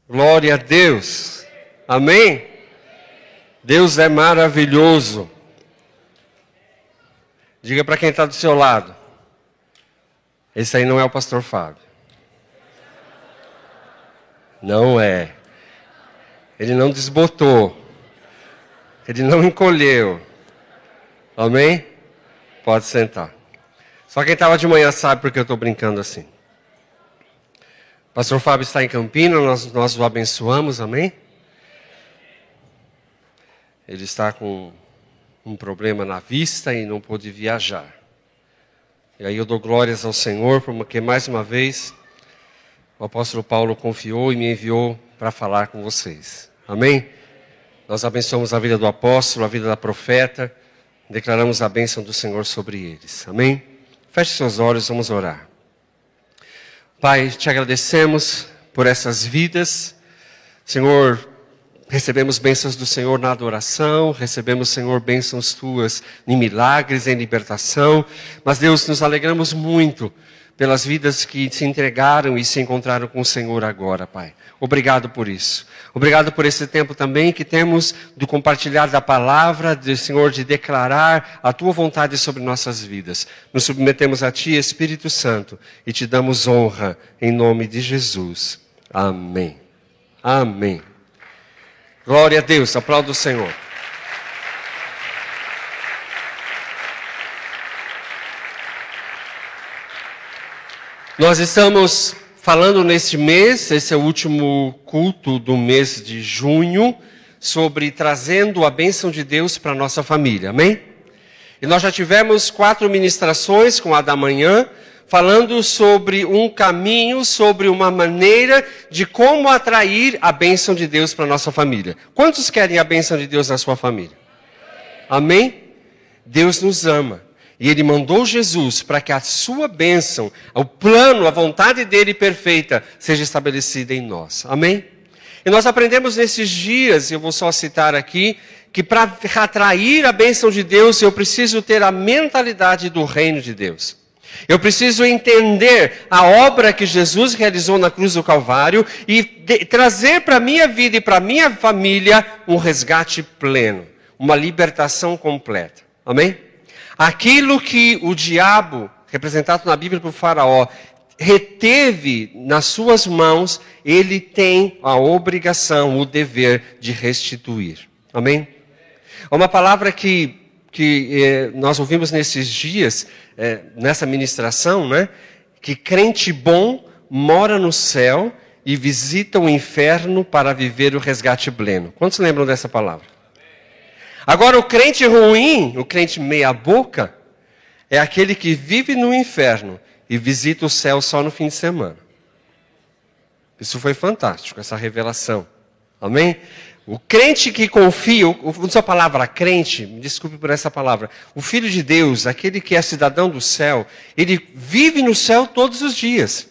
Glória a Deus. Amém? Deus é maravilhoso. Diga para quem está do seu lado. Esse aí não é o pastor Fábio. Não é. Ele não desbotou. Ele não encolheu. Amém? Pode sentar. Só quem estava de manhã sabe porque eu estou brincando assim. Pastor Fábio está em Campinas, nós o abençoamos, amém? Ele está com um problema na vista e não pôde viajar. E aí eu dou glórias ao Senhor, porque mais uma vez o apóstolo Paulo confiou e me enviou para falar com vocês. Amém? Nós abençoamos a vida do apóstolo, a vida da profeta, declaramos a bênção do Senhor sobre eles. Amém? Feche seus olhos, vamos orar. Pai, te agradecemos por essas vidas. Senhor, recebemos bênçãos do Senhor na adoração, recebemos, Senhor, bênçãos tuas em milagres, em libertação. Mas, Deus, nos alegramos muito pelas vidas que se entregaram e se encontraram com o Senhor agora, Pai. Obrigado por isso. Obrigado por esse tempo também que temos do compartilhar da palavra, Senhor, de declarar a Tua vontade sobre nossas vidas. Nos submetemos a Ti, Espírito Santo, e Te damos honra em nome de Jesus. Amém. Amém. Glória a Deus. Aplauda o Senhor. Nós estamos falando neste mês, esse é o último culto do mês de junho, sobre trazendo a bênção de Deus para a nossa família, amém? E nós já tivemos 4 ministrações com a da manhã, falando sobre um caminho, sobre uma maneira de como atrair a bênção de Deus para a nossa família. Quantos querem a bênção de Deus na sua família? Amém? Deus nos ama. E Ele mandou Jesus para que a sua bênção, o plano, a vontade dEle perfeita, seja estabelecida em nós. Amém? E nós aprendemos nesses dias, eu vou só citar aqui, que para atrair a bênção de Deus, eu preciso ter a mentalidade do reino de Deus. Eu preciso entender a obra que Jesus realizou na cruz do Calvário e trazer para a minha vida e para a minha família um resgate pleno, uma libertação completa. Amém? Aquilo que o diabo, representado na Bíblia por Faraó, reteve nas suas mãos, ele tem a obrigação, o dever de restituir. Amém? Uma palavra que nós ouvimos nesses dias, nessa ministração, né? Que crente bom mora no céu e visita o inferno para viver o resgate pleno. Quantos lembram dessa palavra? Agora, o crente ruim, o crente meia boca, é aquele que vive no inferno e visita o céu só no fim de semana. Isso foi fantástico, essa revelação. Amém? O crente que confia, usa a palavra crente, me desculpe por essa palavra, o Filho de Deus, aquele que é cidadão do céu, ele vive no céu todos os dias.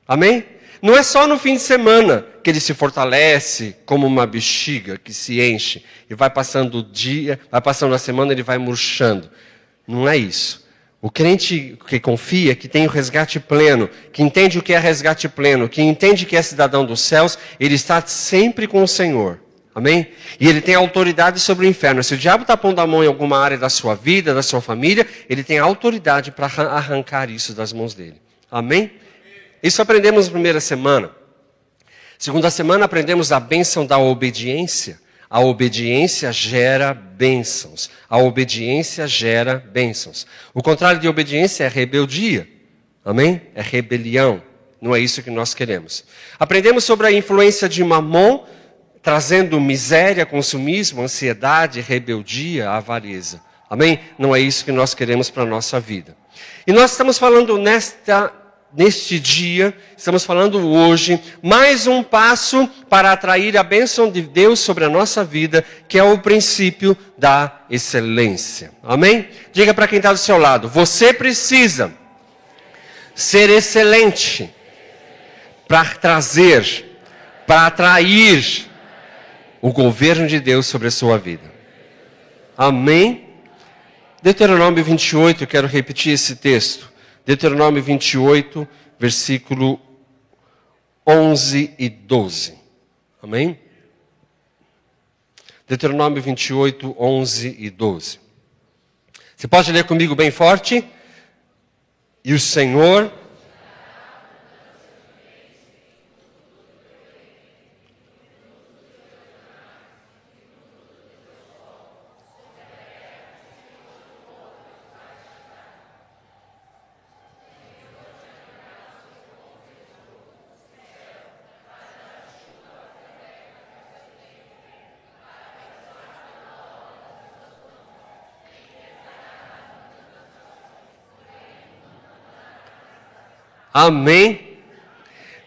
Amém? Não é só no fim de semana que ele se fortalece como uma bexiga que se enche e vai passando o dia, vai passando a semana, ele vai murchando. Não é isso. O crente que confia, que tem o resgate pleno, que entende o que é resgate pleno, que entende que é cidadão dos céus, ele está sempre com o Senhor. Amém? E ele tem autoridade sobre o inferno. Se o diabo está pondo a mão em alguma área da sua vida, da sua família, ele tem autoridade para arrancar isso das mãos dele. Amém? Isso aprendemos na primeira semana. Segunda semana aprendemos a bênção da obediência. A obediência gera bênçãos. A obediência gera bênçãos. O contrário de obediência é rebeldia. Amém? É rebelião. Não é isso que nós queremos. Aprendemos sobre a influência de Mamon, trazendo miséria, consumismo, ansiedade, rebeldia, avareza. Amém? Não é isso que nós queremos para a nossa vida. E nós estamos falando neste dia, estamos falando hoje, mais um passo para atrair a bênção de Deus sobre a nossa vida, que é o princípio da excelência. Amém? Diga para quem está do seu lado, você precisa ser excelente para trazer, para atrair o governo de Deus sobre a sua vida. Amém? Deuteronômio 28, eu quero repetir esse texto. Deuteronômio 28, versículo 11 e 12. Amém? Deuteronômio 28, 11 e 12. Você pode ler comigo bem forte? E o Senhor... Amém?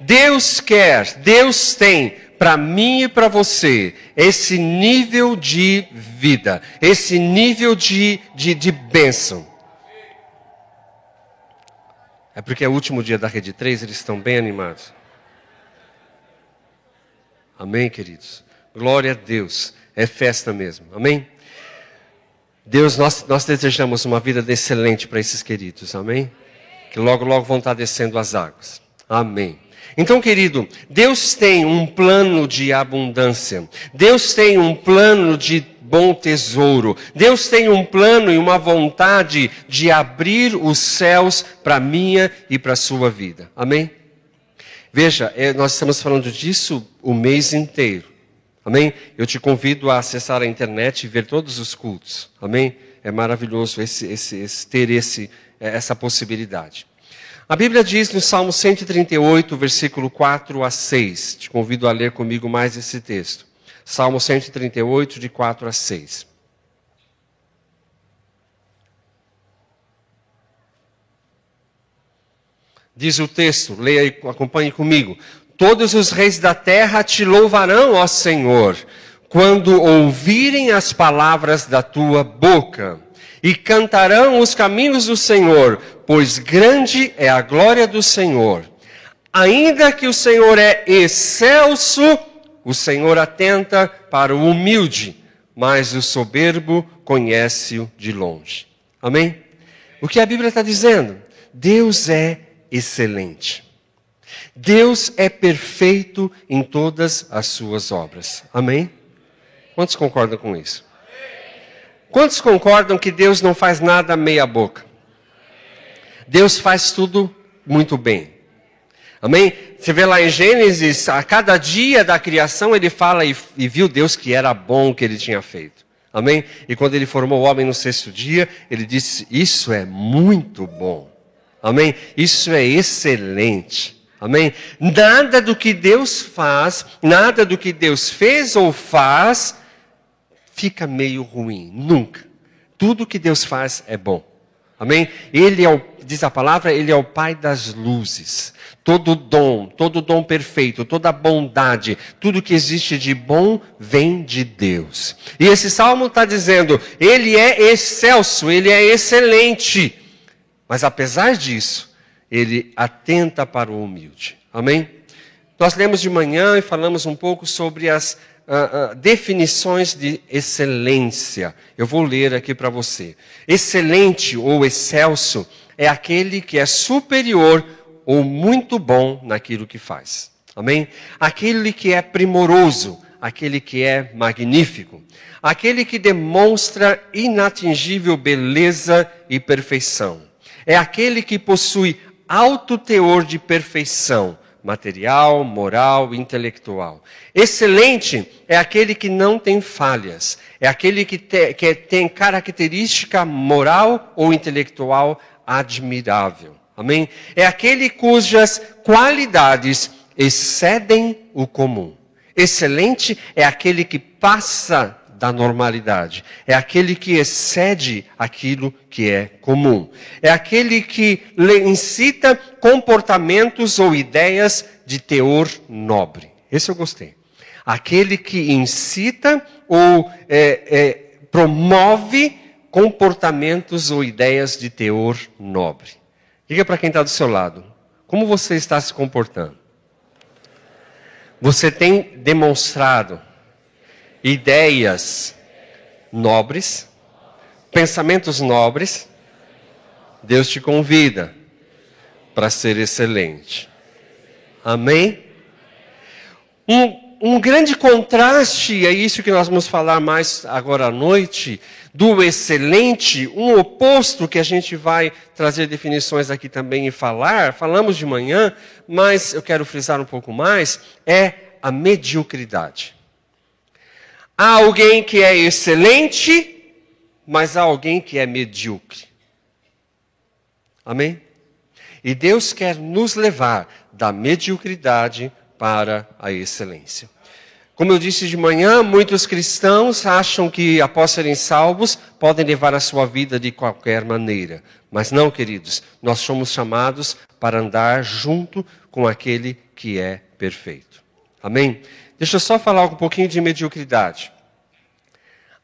Deus quer, Deus tem para mim e para você esse nível de vida, esse nível de bênção. É porque é o último dia da Rede 3, eles estão bem animados. Amém, queridos? Glória a Deus, é festa mesmo, amém? Deus, nós desejamos uma vida excelente para esses queridos, amém? Que logo, logo vão estar descendo as águas. Amém. Então, querido, Deus tem um plano de abundância. Deus tem um plano de bom tesouro. Deus tem um plano e uma vontade de abrir os céus para a minha e para a sua vida. Amém? Veja, nós estamos falando disso o mês inteiro. Amém? Eu te convido a acessar a internet e ver todos os cultos. Amém? É maravilhoso ter essa possibilidade. A Bíblia diz no Salmo 138, versículo 4 a 6. Te convido a ler comigo mais esse texto. Salmo 138, de 4 a 6. Diz o texto, leia e acompanhe comigo. Todos os reis da terra te louvarão, ó Senhor, quando ouvirem as palavras da tua boca. E cantarão os caminhos do Senhor, pois grande é a glória do Senhor. Ainda que o Senhor é excelso, o Senhor atenta para o humilde, mas o soberbo conhece-o de longe. Amém? O que a Bíblia está dizendo? Deus é excelente. Deus é perfeito em todas as suas obras. Amém? Quantos concordam com isso? Quantos concordam que Deus não faz nada meia boca? Deus faz tudo muito bem. Amém? Você vê lá em Gênesis, a cada dia da criação ele fala e viu Deus que era bom o que ele tinha feito. Amém? E quando ele formou o homem no sexto dia, ele disse, isso é muito bom. Amém? Isso é excelente. Amém? Nada do que Deus faz, nada do que Deus fez ou faz, fica meio ruim, nunca. Tudo que Deus faz é bom. Amém? Ele diz a palavra, ele é o Pai das luzes. Todo dom perfeito, toda bondade, tudo que existe de bom vem de Deus. E esse salmo está dizendo, ele é excelso, ele é excelente. Mas apesar disso, ele atenta para o humilde. Amém? Nós lemos de manhã e falamos um pouco sobre as definições de excelência. Eu vou ler aqui para você. Excelente ou excelso é aquele que é superior ou muito bom naquilo que faz. Amém? Aquele que é primoroso, aquele que é magnífico, aquele que demonstra inatingível beleza e perfeição. É aquele que possui alto teor de perfeição, material, moral, intelectual. Excelente é aquele que não tem falhas. É aquele que tem característica moral ou intelectual admirável. Amém? É aquele cujas qualidades excedem o comum. Excelente é aquele que passa da normalidade. É aquele que excede aquilo que é comum. É aquele que incita comportamentos ou ideias de teor nobre. Esse eu gostei. Aquele que incita ou promove comportamentos ou ideias de teor nobre. Diga para quem está do seu lado. Como você está se comportando? Você tem demonstrado ideias nobres, pensamentos nobres? Deus te convida para ser excelente. Amém? um grande contraste, é isso que nós vamos falar mais agora à noite, do excelente, um oposto que a gente vai trazer definições aqui também e falamos de manhã, mas eu quero frisar um pouco mais, é a mediocridade. Há alguém que é excelente, mas há alguém que é medíocre. Amém? E Deus quer nos levar da mediocridade para a excelência. Como eu disse de manhã, muitos cristãos acham que, após serem salvos, podem levar a sua vida de qualquer maneira. Mas não, queridos, nós somos chamados para andar junto com aquele que é perfeito. Amém? Deixa eu só falar um pouquinho de mediocridade.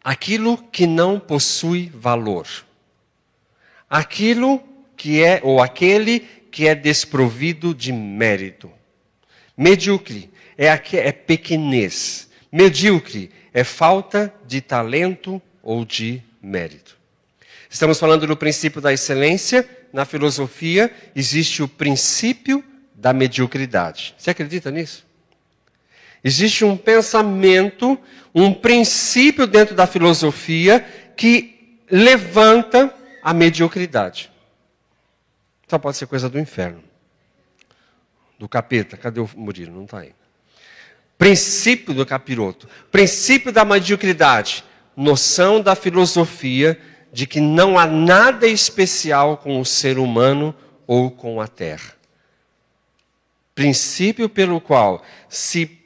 Aquilo que não possui valor. Aquilo que é, ou aquele que é desprovido de mérito. Medíocre é pequenez. Medíocre é falta de talento ou de mérito. Estamos falando do princípio da excelência. Na filosofia existe o princípio da mediocridade. Você acredita nisso? Existe um pensamento, um princípio dentro da filosofia que levanta a mediocridade. Só pode ser coisa do inferno. Do capeta. Cadê o Murilo? Não está aí. Princípio do capiroto. Princípio da mediocridade. Noção da filosofia de que não há nada especial com o ser humano ou com a terra. Princípio pelo qual se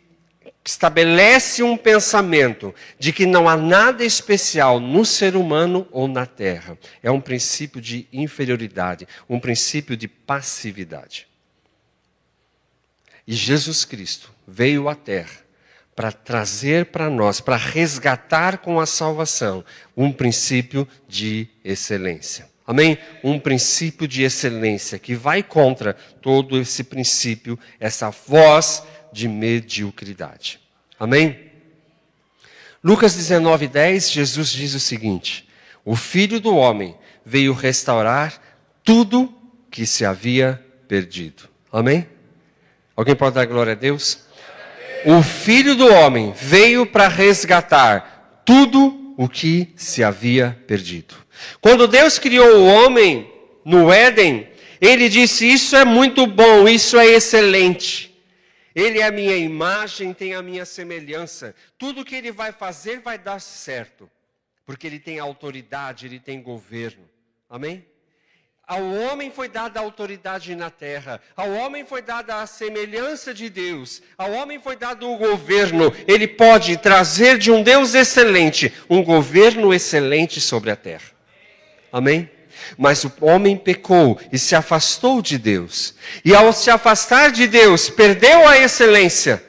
estabelece um pensamento de que não há nada especial no ser humano ou na terra. É um princípio de inferioridade, um princípio de passividade. E Jesus Cristo veio à terra para trazer para nós, para resgatar com a salvação, um princípio de excelência. Amém? Um princípio de excelência que vai contra todo esse princípio, essa voz de mediocridade. Amém? Lucas 19:10, Jesus diz o seguinte: o Filho do Homem veio restaurar tudo que se havia perdido. Amém? Alguém pode dar glória a Deus? Amém. O Filho do Homem veio para resgatar tudo o que se havia perdido. Quando Deus criou o homem no Éden, Ele disse: isso é muito bom, isso é excelente. Ele é a minha imagem, tem a minha semelhança. Tudo que Ele vai fazer vai dar certo. Porque Ele tem autoridade, Ele tem governo. Amém? Ao homem foi dada a autoridade na terra. Ao homem foi dada a semelhança de Deus. Ao homem foi dado o governo. Ele pode trazer de um Deus excelente um governo excelente sobre a terra. Amém? Mas o homem pecou e se afastou de Deus. E ao se afastar de Deus, perdeu a excelência.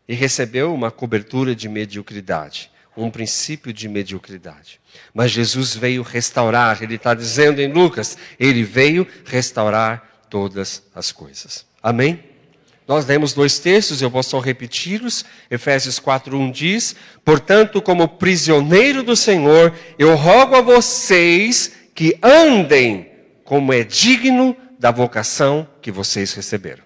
E recebeu uma cobertura de mediocridade. Um princípio de mediocridade. Mas Jesus veio restaurar, ele está dizendo em Lucas, ele veio restaurar todas as coisas. Amém? Nós lemos 2 textos, eu vou só repeti-los. Efésios 4:1 diz: portanto, como prisioneiro do Senhor, eu rogo a vocês que andem como é digno da vocação que vocês receberam.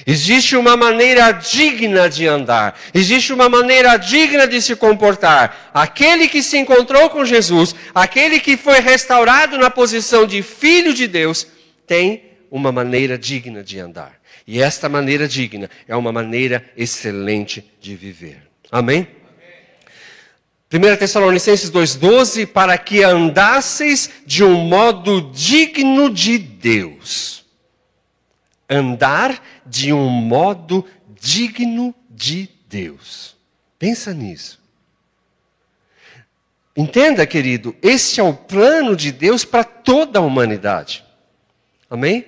Existe uma maneira digna de andar. Existe uma maneira digna de se comportar. Aquele que se encontrou com Jesus, aquele que foi restaurado na posição de filho de Deus, tem uma maneira digna de andar. E esta maneira digna é uma maneira excelente de viver. Amém? 1 Tessalonicenses 2:12, para que andasseis de um modo digno de Deus. Andar de um modo digno de Deus. Pensa nisso. Entenda, querido, este é o plano de Deus para toda a humanidade. Amém?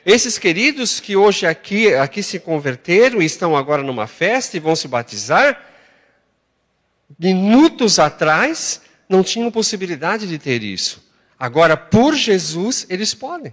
Esses queridos que hoje aqui se converteram e estão agora numa festa e vão se batizar, minutos atrás não tinham possibilidade de ter isso. Agora, por Jesus, eles podem.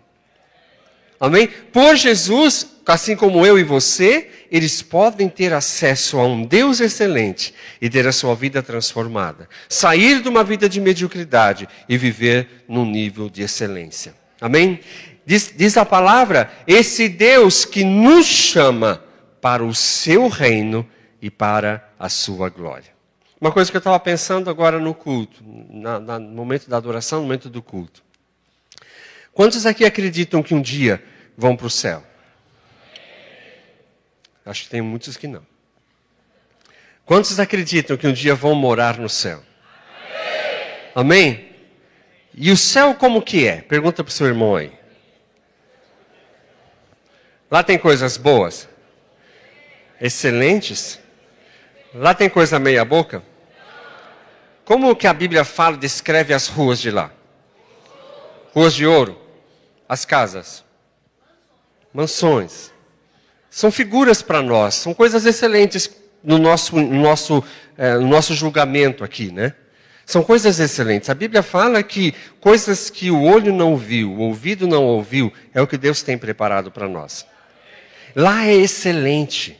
Amém? Por Jesus, assim como eu e você, eles podem ter acesso a um Deus excelente e ter a sua vida transformada. Sair de uma vida de mediocridade e viver num nível de excelência. Amém? Diz a palavra, esse Deus que nos chama para o seu reino e para a sua glória. Uma coisa que eu estava pensando agora no culto, no momento da adoração, no momento do culto. Quantos aqui acreditam que um dia vão para o céu? Acho que tem muitos que não. Quantos acreditam que um dia vão morar no céu? Amém? E o céu como que é? Pergunta para o seu irmão aí. Lá tem coisas boas? Excelentes? Lá tem coisa meia boca? Como que a Bíblia fala, descreve as ruas de lá? Ruas de ouro? As casas? Mansões. São figuras para nós, são coisas excelentes no nosso julgamento aqui, né? São coisas excelentes. A Bíblia fala que coisas que o olho não viu, o ouvido não ouviu, é o que Deus tem preparado para nós. Lá é excelente.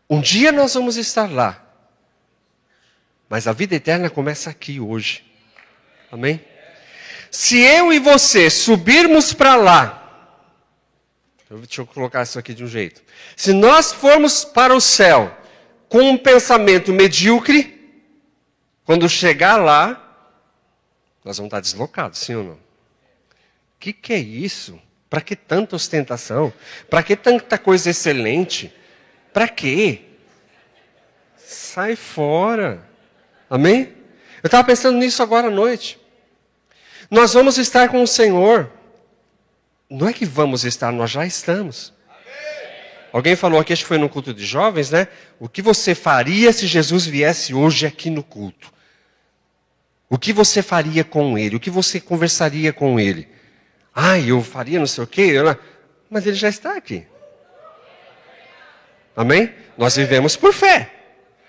Um dia nós vamos estar lá. Mas a vida eterna começa aqui hoje. Amém? Se eu e você subirmos para lá, deixa eu colocar isso aqui de um jeito. Se nós formos para o céu com um pensamento medíocre, quando chegar lá, nós vamos estar deslocados, sim ou não? O que é isso? Para que tanta ostentação? Para que tanta coisa excelente? Para quê? Sai fora. Amém? Eu estava pensando nisso agora à noite. Nós vamos estar com o Senhor. Não é que vamos estar, nós já estamos. Alguém falou aqui, acho que foi no culto de jovens, né? O que você faria se Jesus viesse hoje aqui no culto? O que você faria com ele? O que você conversaria com ele? Eu faria não sei o quê. Mas ele já está aqui. Amém? Nós vivemos por fé.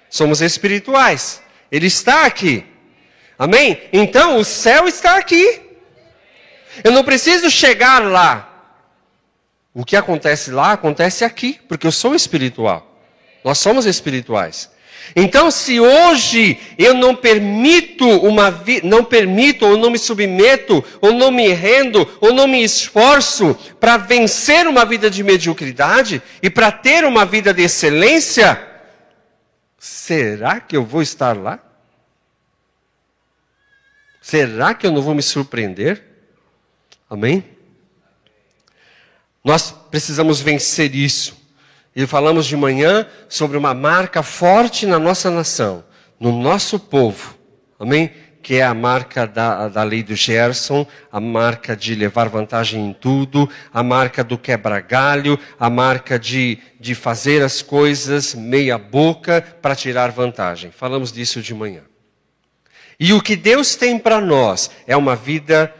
Somos espirituais. Ele está aqui. Amém? Então o céu está aqui. Eu não preciso chegar lá. O que acontece lá, acontece aqui, porque eu sou espiritual. Nós somos espirituais. Então, se hoje eu não permito ou não me submeto, ou não me rendo, ou não me esforço para vencer uma vida de mediocridade e para ter uma vida de excelência, será que eu vou estar lá? Será que eu não vou me surpreender? Amém? Nós precisamos vencer isso. E falamos de manhã sobre uma marca forte na nossa nação, no nosso povo. Amém? Que é a marca da lei do Gerson, a marca de levar vantagem em tudo, a marca do quebra-galho, a marca de fazer as coisas meia boca para tirar vantagem. Falamos disso de manhã. E o que Deus tem para nós é uma vida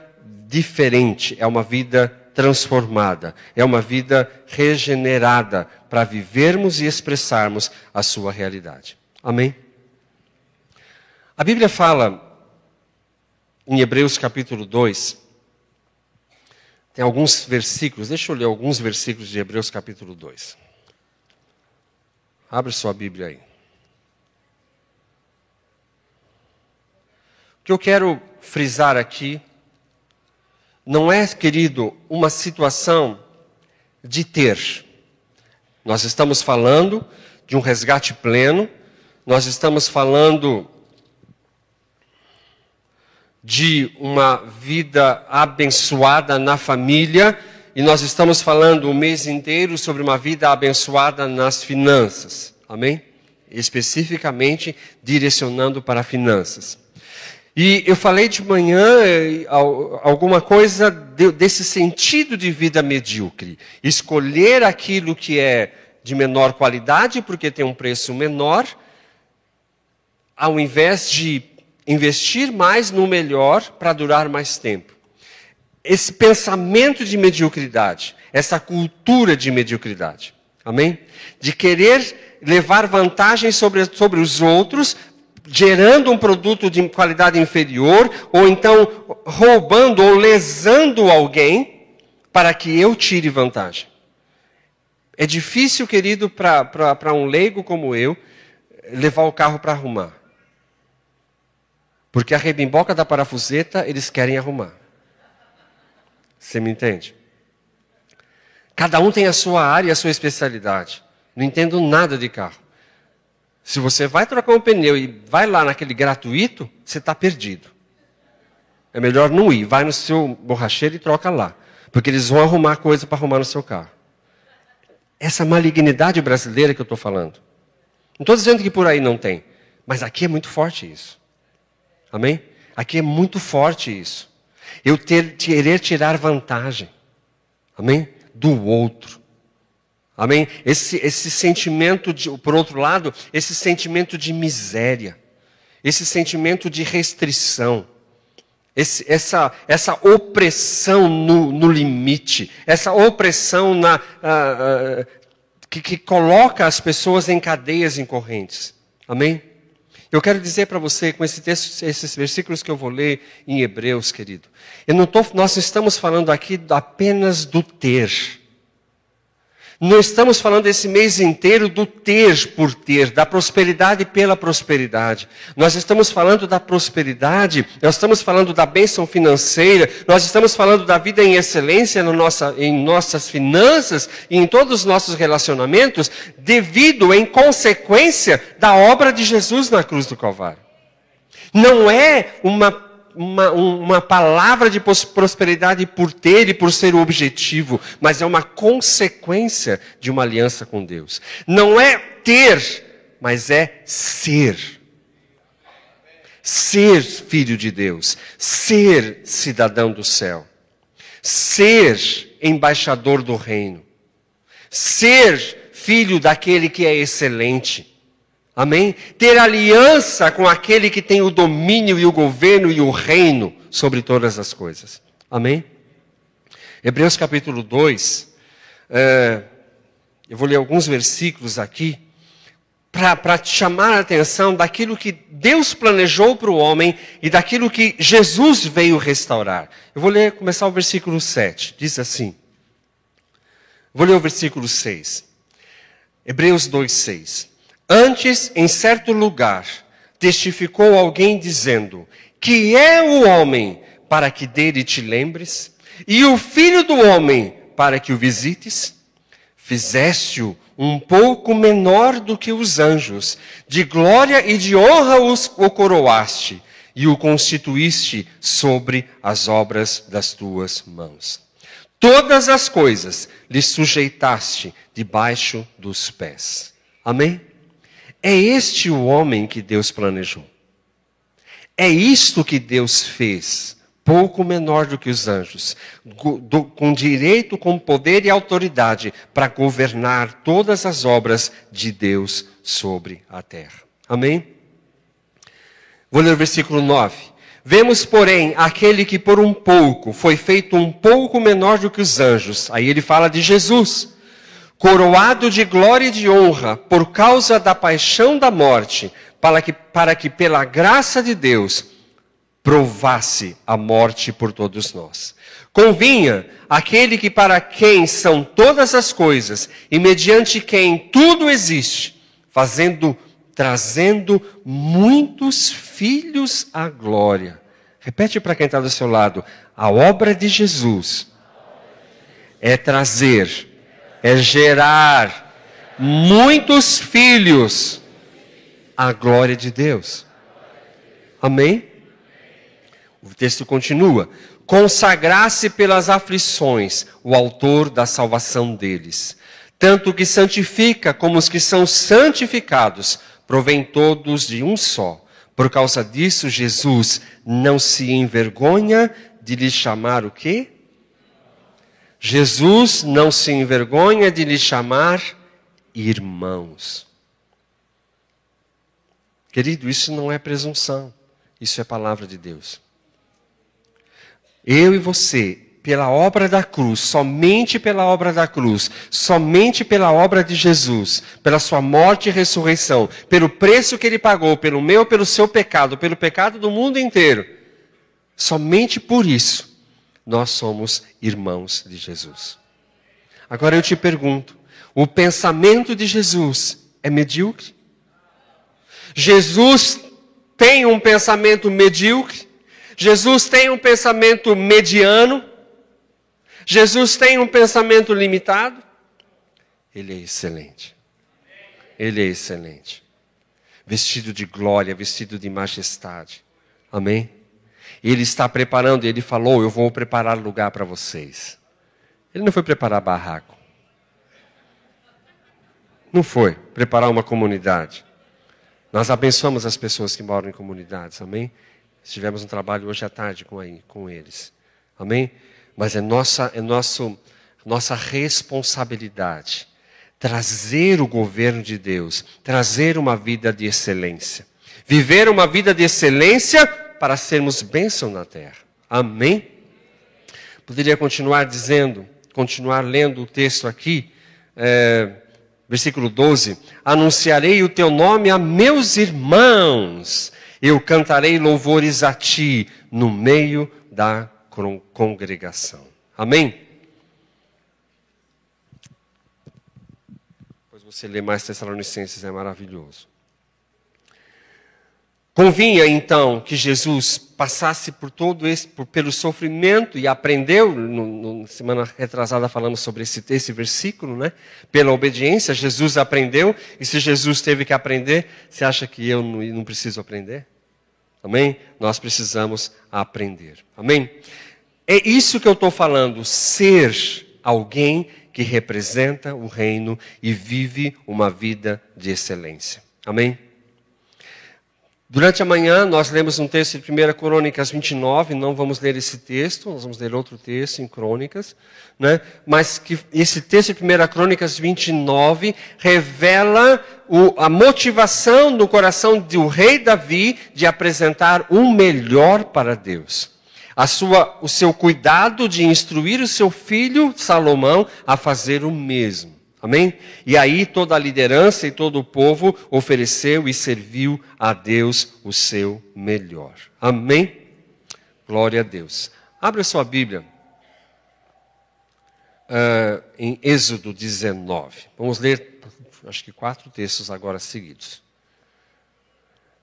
diferente, é uma vida transformada, é uma vida regenerada para vivermos e expressarmos a sua realidade. Amém? A Bíblia fala em Hebreus capítulo 2, tem alguns versículos, deixa eu ler alguns versículos de Hebreus capítulo 2. Abre sua Bíblia aí. O que eu quero frisar aqui não é, querido, uma situação de ter. Nós estamos falando de um resgate pleno, nós estamos falando de uma vida abençoada na família, e nós estamos falando o mês inteiro sobre uma vida abençoada nas finanças. Amém? Especificamente direcionando para finanças. E eu falei de manhã alguma coisa desse sentido de vida medíocre. Escolher aquilo que é de menor qualidade, porque tem um preço menor, ao invés de investir mais no melhor para durar mais tempo. Esse pensamento de mediocridade, essa cultura de mediocridade. Amém? De querer levar vantagem sobre os outros, gerando um produto de qualidade inferior, ou então roubando ou lesando alguém para que eu tire vantagem. É difícil, querido, para um leigo como eu, levar o carro para arrumar. Porque a rebimboca da parafuseta, eles querem arrumar. Você me entende? Cada um tem a sua área e a sua especialidade. Não entendo nada de carro. Se você vai trocar um pneu e vai lá naquele gratuito, você está perdido. É melhor não ir. Vai no seu borracheiro e troca lá. Porque eles vão arrumar coisa para arrumar no seu carro. Essa malignidade brasileira que eu estou falando. Não estou dizendo que por aí não tem. Mas aqui é muito forte isso. Amém? Aqui é muito forte isso. Eu querer tirar vantagem. Amém? Do outro. Amém? Esse sentimento, por outro lado, esse sentimento de miséria. Esse sentimento de restrição. Essa opressão no limite. Essa opressão que coloca as pessoas em cadeias, em correntes. Amém? Eu quero dizer para você, com esse texto, esses versículos que eu vou ler em Hebreus, querido. Nós estamos falando aqui apenas do ter. Não estamos falando esse mês inteiro do ter por ter, da prosperidade pela prosperidade. Nós estamos falando da prosperidade, nós estamos falando da bênção financeira, nós estamos falando da vida em excelência em nossas finanças e em todos os nossos relacionamentos, devido, em consequência, da obra de Jesus na cruz do Calvário. Não é uma palavra de prosperidade por ter e por ser o objetivo, mas é uma consequência de uma aliança com Deus. Não é ter, mas é ser. Ser filho de Deus, ser cidadão do céu, ser embaixador do reino, ser filho daquele que é excelente. Amém? Ter aliança com aquele que tem o domínio e o governo e o reino sobre todas as coisas. Amém? Hebreus capítulo 2. Eu vou ler alguns versículos aqui para te chamar a atenção daquilo que Deus planejou para o homem e daquilo que Jesus veio restaurar. Eu vou começar o versículo 7. Diz assim. Vou ler o versículo 6. Hebreus 2, 6. Antes, em certo lugar, testificou alguém dizendo, que é o homem para que dele te lembres, e o filho do homem para que o visites? Fizeste-o um pouco menor do que os anjos, de glória e de honra o coroaste, e o constituíste sobre as obras das tuas mãos. Todas as coisas lhe sujeitaste debaixo dos pés. Amém? É este o homem que Deus planejou. É isto que Deus fez, pouco menor do que os anjos, com direito, com poder e autoridade, para governar todas as obras de Deus sobre a terra. Amém? Vou ler o versículo 9. Vemos, porém, aquele que por um pouco foi feito um pouco menor do que os anjos. Aí ele fala de Jesus. Coroado de glória e de honra, por causa da paixão da morte, para que pela graça de Deus, provasse a morte por todos nós. Convinha aquele que para quem são todas as coisas, e mediante quem tudo existe, trazendo muitos filhos à glória. Repete para quem está do seu lado, a obra de Jesus é trazer, é gerar muitos filhos à glória de Deus. Amém? O texto continua. Consagrasse pelas aflições o autor da salvação deles. Tanto que santifica como os que são santificados, provém todos de um só. Por causa disso, Jesus não se envergonha de lhe chamar o quê? Jesus não se envergonha de lhe chamar irmãos. Querido, isso não é presunção. Isso é palavra de Deus. Eu e você, pela obra da cruz, somente pela obra da cruz, somente pela obra de Jesus, pela sua morte e ressurreição, pelo preço que Ele pagou, pelo meu, pelo seu pecado, pelo pecado do mundo inteiro, somente por isso, nós somos irmãos de Jesus. Agora eu te pergunto, o pensamento de Jesus é medíocre? Jesus tem um pensamento medíocre? Jesus tem um pensamento mediano? Jesus tem um pensamento limitado? Ele é excelente. Ele é excelente. Vestido de glória, vestido de majestade. Amém? Ele está preparando, ele falou, eu vou preparar lugar para vocês. Ele não foi preparar barraco. Não foi preparar uma comunidade. Nós abençoamos as pessoas que moram em comunidades, amém? Tivemos um trabalho hoje à tarde com eles, amém? Mas é nossa responsabilidade trazer o governo de Deus, trazer uma vida de excelência. Viver uma vida de excelência para sermos bênção na terra, amém? Poderia continuar lendo o texto aqui, versículo 12, anunciarei o teu nome a meus irmãos, eu cantarei louvores a ti no meio da congregação. Amém? Depois você lê mais Tessalonicenses, é maravilhoso. Convinha então que Jesus passasse pelo sofrimento e aprendeu, na semana retrasada falamos sobre esse versículo, né? Pela obediência, Jesus aprendeu, e se Jesus teve que aprender, você acha que eu não preciso aprender? Amém? Nós precisamos aprender. Amém? É isso que eu estou falando, ser alguém que representa o reino e vive uma vida de excelência. Amém? Durante a manhã, nós lemos um texto de 1 Crônicas 29, não vamos ler esse texto, nós vamos ler outro texto em Crônicas, né? Mas que esse texto de 1 Crônicas 29 revela a motivação no coração do rei Davi de apresentar o melhor para Deus. O seu cuidado de instruir o seu filho Salomão a fazer o mesmo. Amém? E aí toda a liderança e todo o povo ofereceu e serviu a Deus o seu melhor. Amém? Glória a Deus. Abra sua Bíblia em Êxodo 19. Vamos ler, acho que 4 textos agora seguidos.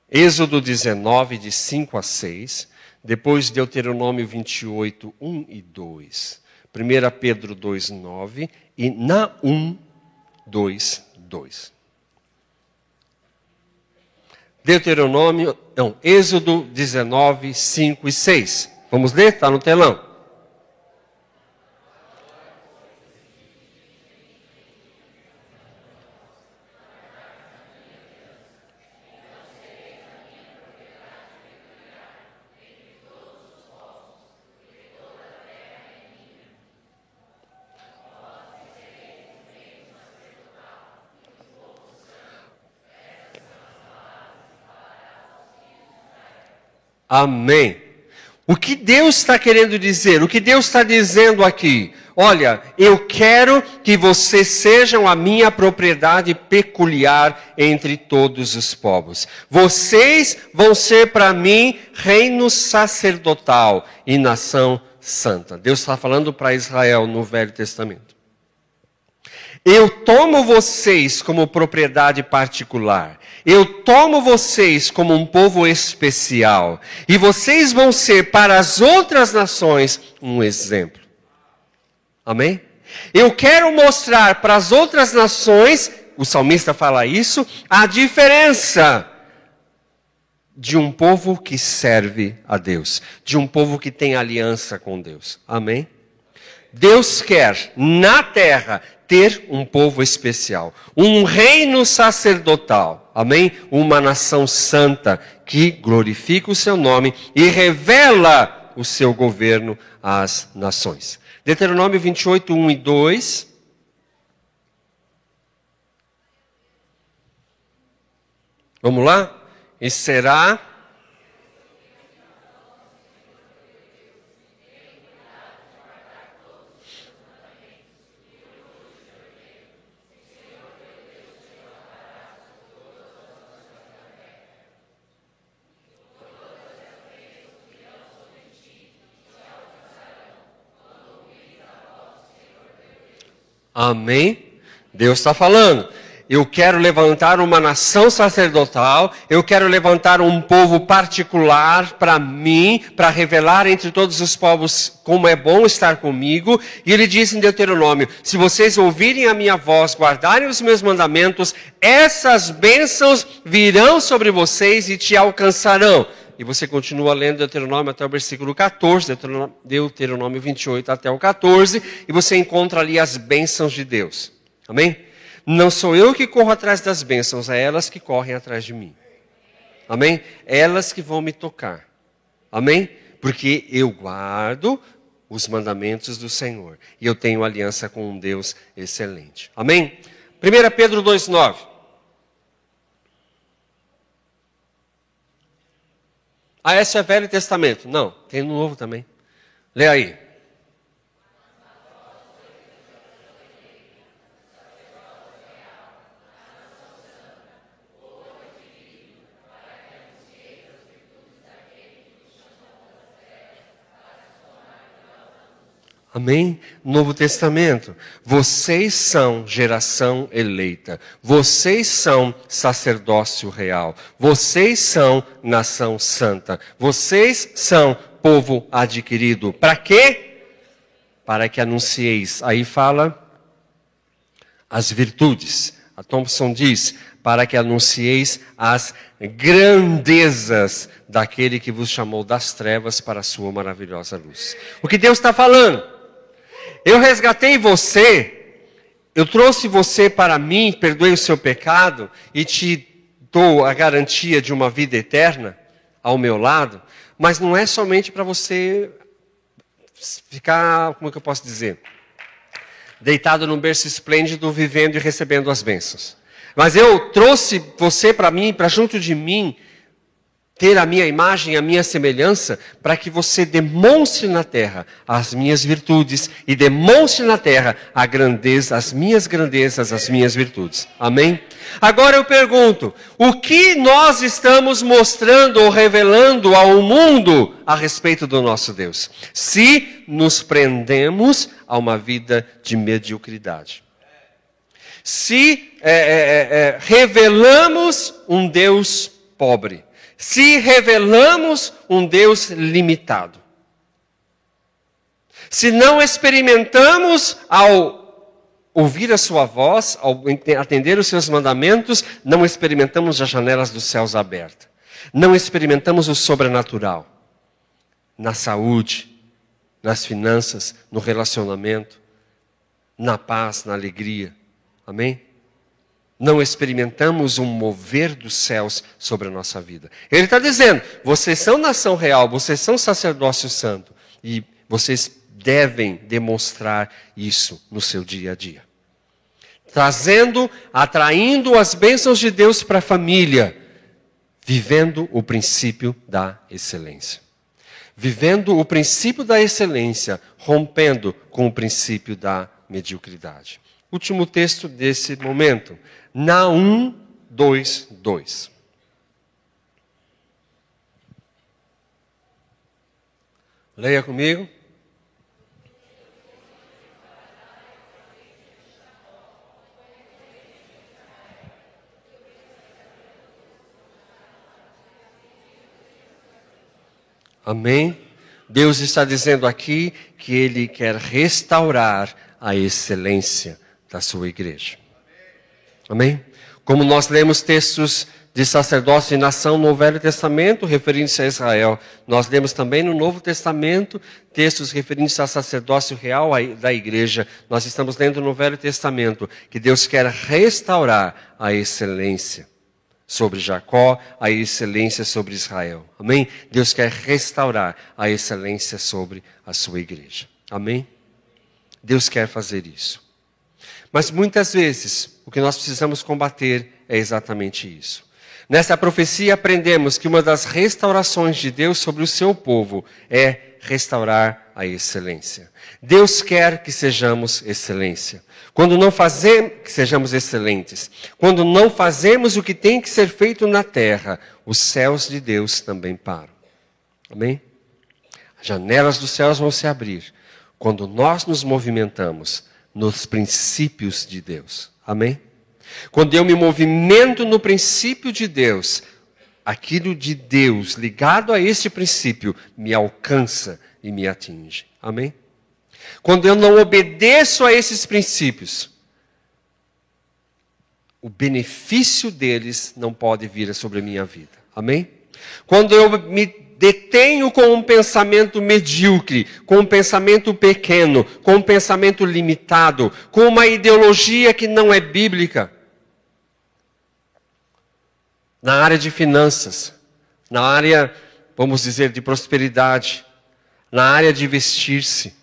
Êxodo 19, de 5 a 6. Depois Deuteronômio 28, 1 e 2. 1 Pedro 2, 9. E Naum 2, 2. Êxodo 19, 5 e 6. Vamos ler? Está no telão. Amém. O que Deus está querendo dizer? O que Deus está dizendo aqui? Olha, eu quero que vocês sejam a minha propriedade peculiar entre todos os povos. Vocês vão ser para mim reino sacerdotal e nação santa. Deus está falando para Israel no Velho Testamento. Eu tomo vocês como propriedade particular. Eu tomo vocês como um povo especial. E vocês vão ser para as outras nações um exemplo. Amém? Eu quero mostrar para as outras nações, o salmista fala isso, a diferença de um povo que serve a Deus. De um povo que tem aliança com Deus. Amém? Deus quer, na terra, ter um povo especial, um reino sacerdotal, amém? Uma nação santa que glorifica o seu nome e revela o seu governo às nações. Deuteronômio 28, 1 e 2. Vamos lá? E será... Amém? Deus está falando. Eu quero levantar uma nação sacerdotal, eu quero levantar um povo particular para mim, para revelar entre todos os povos como é bom estar comigo. E ele diz em Deuteronômio, se vocês ouvirem a minha voz, guardarem os meus mandamentos, essas bênçãos virão sobre vocês e te alcançarão. E você continua lendo Deuteronômio até o versículo 14, Deuteronômio 28 até o 14, e você encontra ali as bênçãos de Deus. Amém? Não sou eu que corro atrás das bênçãos, é elas que correm atrás de mim. Amém? Elas que vão me tocar. Amém? Porque eu guardo os mandamentos do Senhor. E eu tenho aliança com um Deus excelente. Amém? 1 Pedro 2,9. Ah, esse é Velho Testamento. Não, tem no Novo também. Lê aí. Amém? Novo Testamento. Vocês são geração eleita. Vocês são sacerdócio real. Vocês são nação santa. Vocês são povo adquirido. Para quê? Para que anuncieis. Aí fala as virtudes. A Thompson diz, para que anuncieis as grandezas daquele que vos chamou das trevas para a sua maravilhosa luz. O que Deus está falando? Eu resgatei você, eu trouxe você para mim, perdoei o seu pecado e te dou a garantia de uma vida eterna ao meu lado, mas não é somente para você ficar, como é que eu posso dizer? Deitado num berço esplêndido, vivendo e recebendo as bênçãos. Mas eu trouxe você para mim, para junto de mim, ter a minha imagem, a minha semelhança, para que você demonstre na terra as minhas virtudes e demonstre na terra a grandeza, as minhas grandezas, as minhas virtudes. Amém? Agora eu pergunto, o que nós estamos mostrando ou revelando ao mundo a respeito do nosso Deus? Se nos prendemos a uma vida de mediocridade. Se revelamos um Deus pobre. Se revelamos um Deus limitado. Se não experimentamos ao ouvir a sua voz, ao atender os seus mandamentos, não experimentamos as janelas dos céus abertas. Não experimentamos o sobrenatural. Na saúde, nas finanças, no relacionamento, na paz, na alegria. Amém? Não experimentamos um mover dos céus sobre a nossa vida. Ele está dizendo, vocês são nação real, vocês são sacerdócio santo. E vocês devem demonstrar isso no seu dia a dia. Atraindo as bênçãos de Deus para a família. Vivendo o princípio da excelência. Vivendo o princípio da excelência, rompendo com o princípio da mediocridade. Último texto desse momento. Naum 2:2. Leia comigo. Amém? Deus está dizendo aqui que Ele quer restaurar a excelência da sua igreja. Amém? Como nós lemos textos de sacerdócio e nação no Velho Testamento, referindo-se a Israel, nós lemos também no Novo Testamento textos referindo-se ao sacerdócio real da igreja. Nós estamos lendo no Velho Testamento que Deus quer restaurar a excelência sobre Jacó, a excelência sobre Israel. Amém? Deus quer restaurar a excelência sobre a sua igreja. Amém? Deus quer fazer isso. Mas muitas vezes, o que nós precisamos combater é exatamente isso. Nessa profecia aprendemos que uma das restaurações de Deus sobre o seu povo é restaurar a excelência. Deus quer que sejamos excelência. Quando não fazemos, que sejamos excelentes. Quando não fazemos o que tem que ser feito na terra, os céus de Deus também param. Amém? As janelas dos céus vão se abrir quando nós nos movimentamos nos princípios de Deus. Amém? Quando eu me movimento no princípio de Deus, aquilo de Deus ligado a este princípio me alcança e me atinge. Amém? Quando eu não obedeço a esses princípios, o benefício deles não pode vir sobre a minha vida. Amém? Quando eu me detenho com um pensamento medíocre, com um pensamento pequeno, com um pensamento limitado, com uma ideologia que não é bíblica, na área de finanças, na área, vamos dizer, de prosperidade, na área de vestir-se,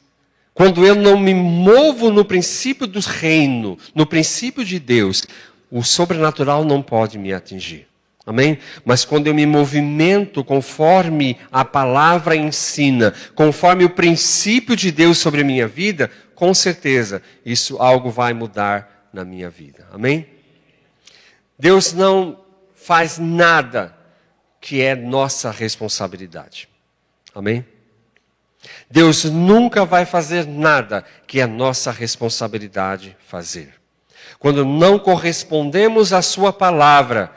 quando eu não me movo no princípio do reino, no princípio de Deus, o sobrenatural não pode me atingir. Amém? Mas quando eu me movimento conforme a palavra ensina, conforme o princípio de Deus sobre a minha vida, com certeza, isso algo vai mudar na minha vida. Amém? Deus não faz nada que é nossa responsabilidade. Amém? Deus nunca vai fazer nada que é nossa responsabilidade fazer. Quando não correspondemos à sua palavra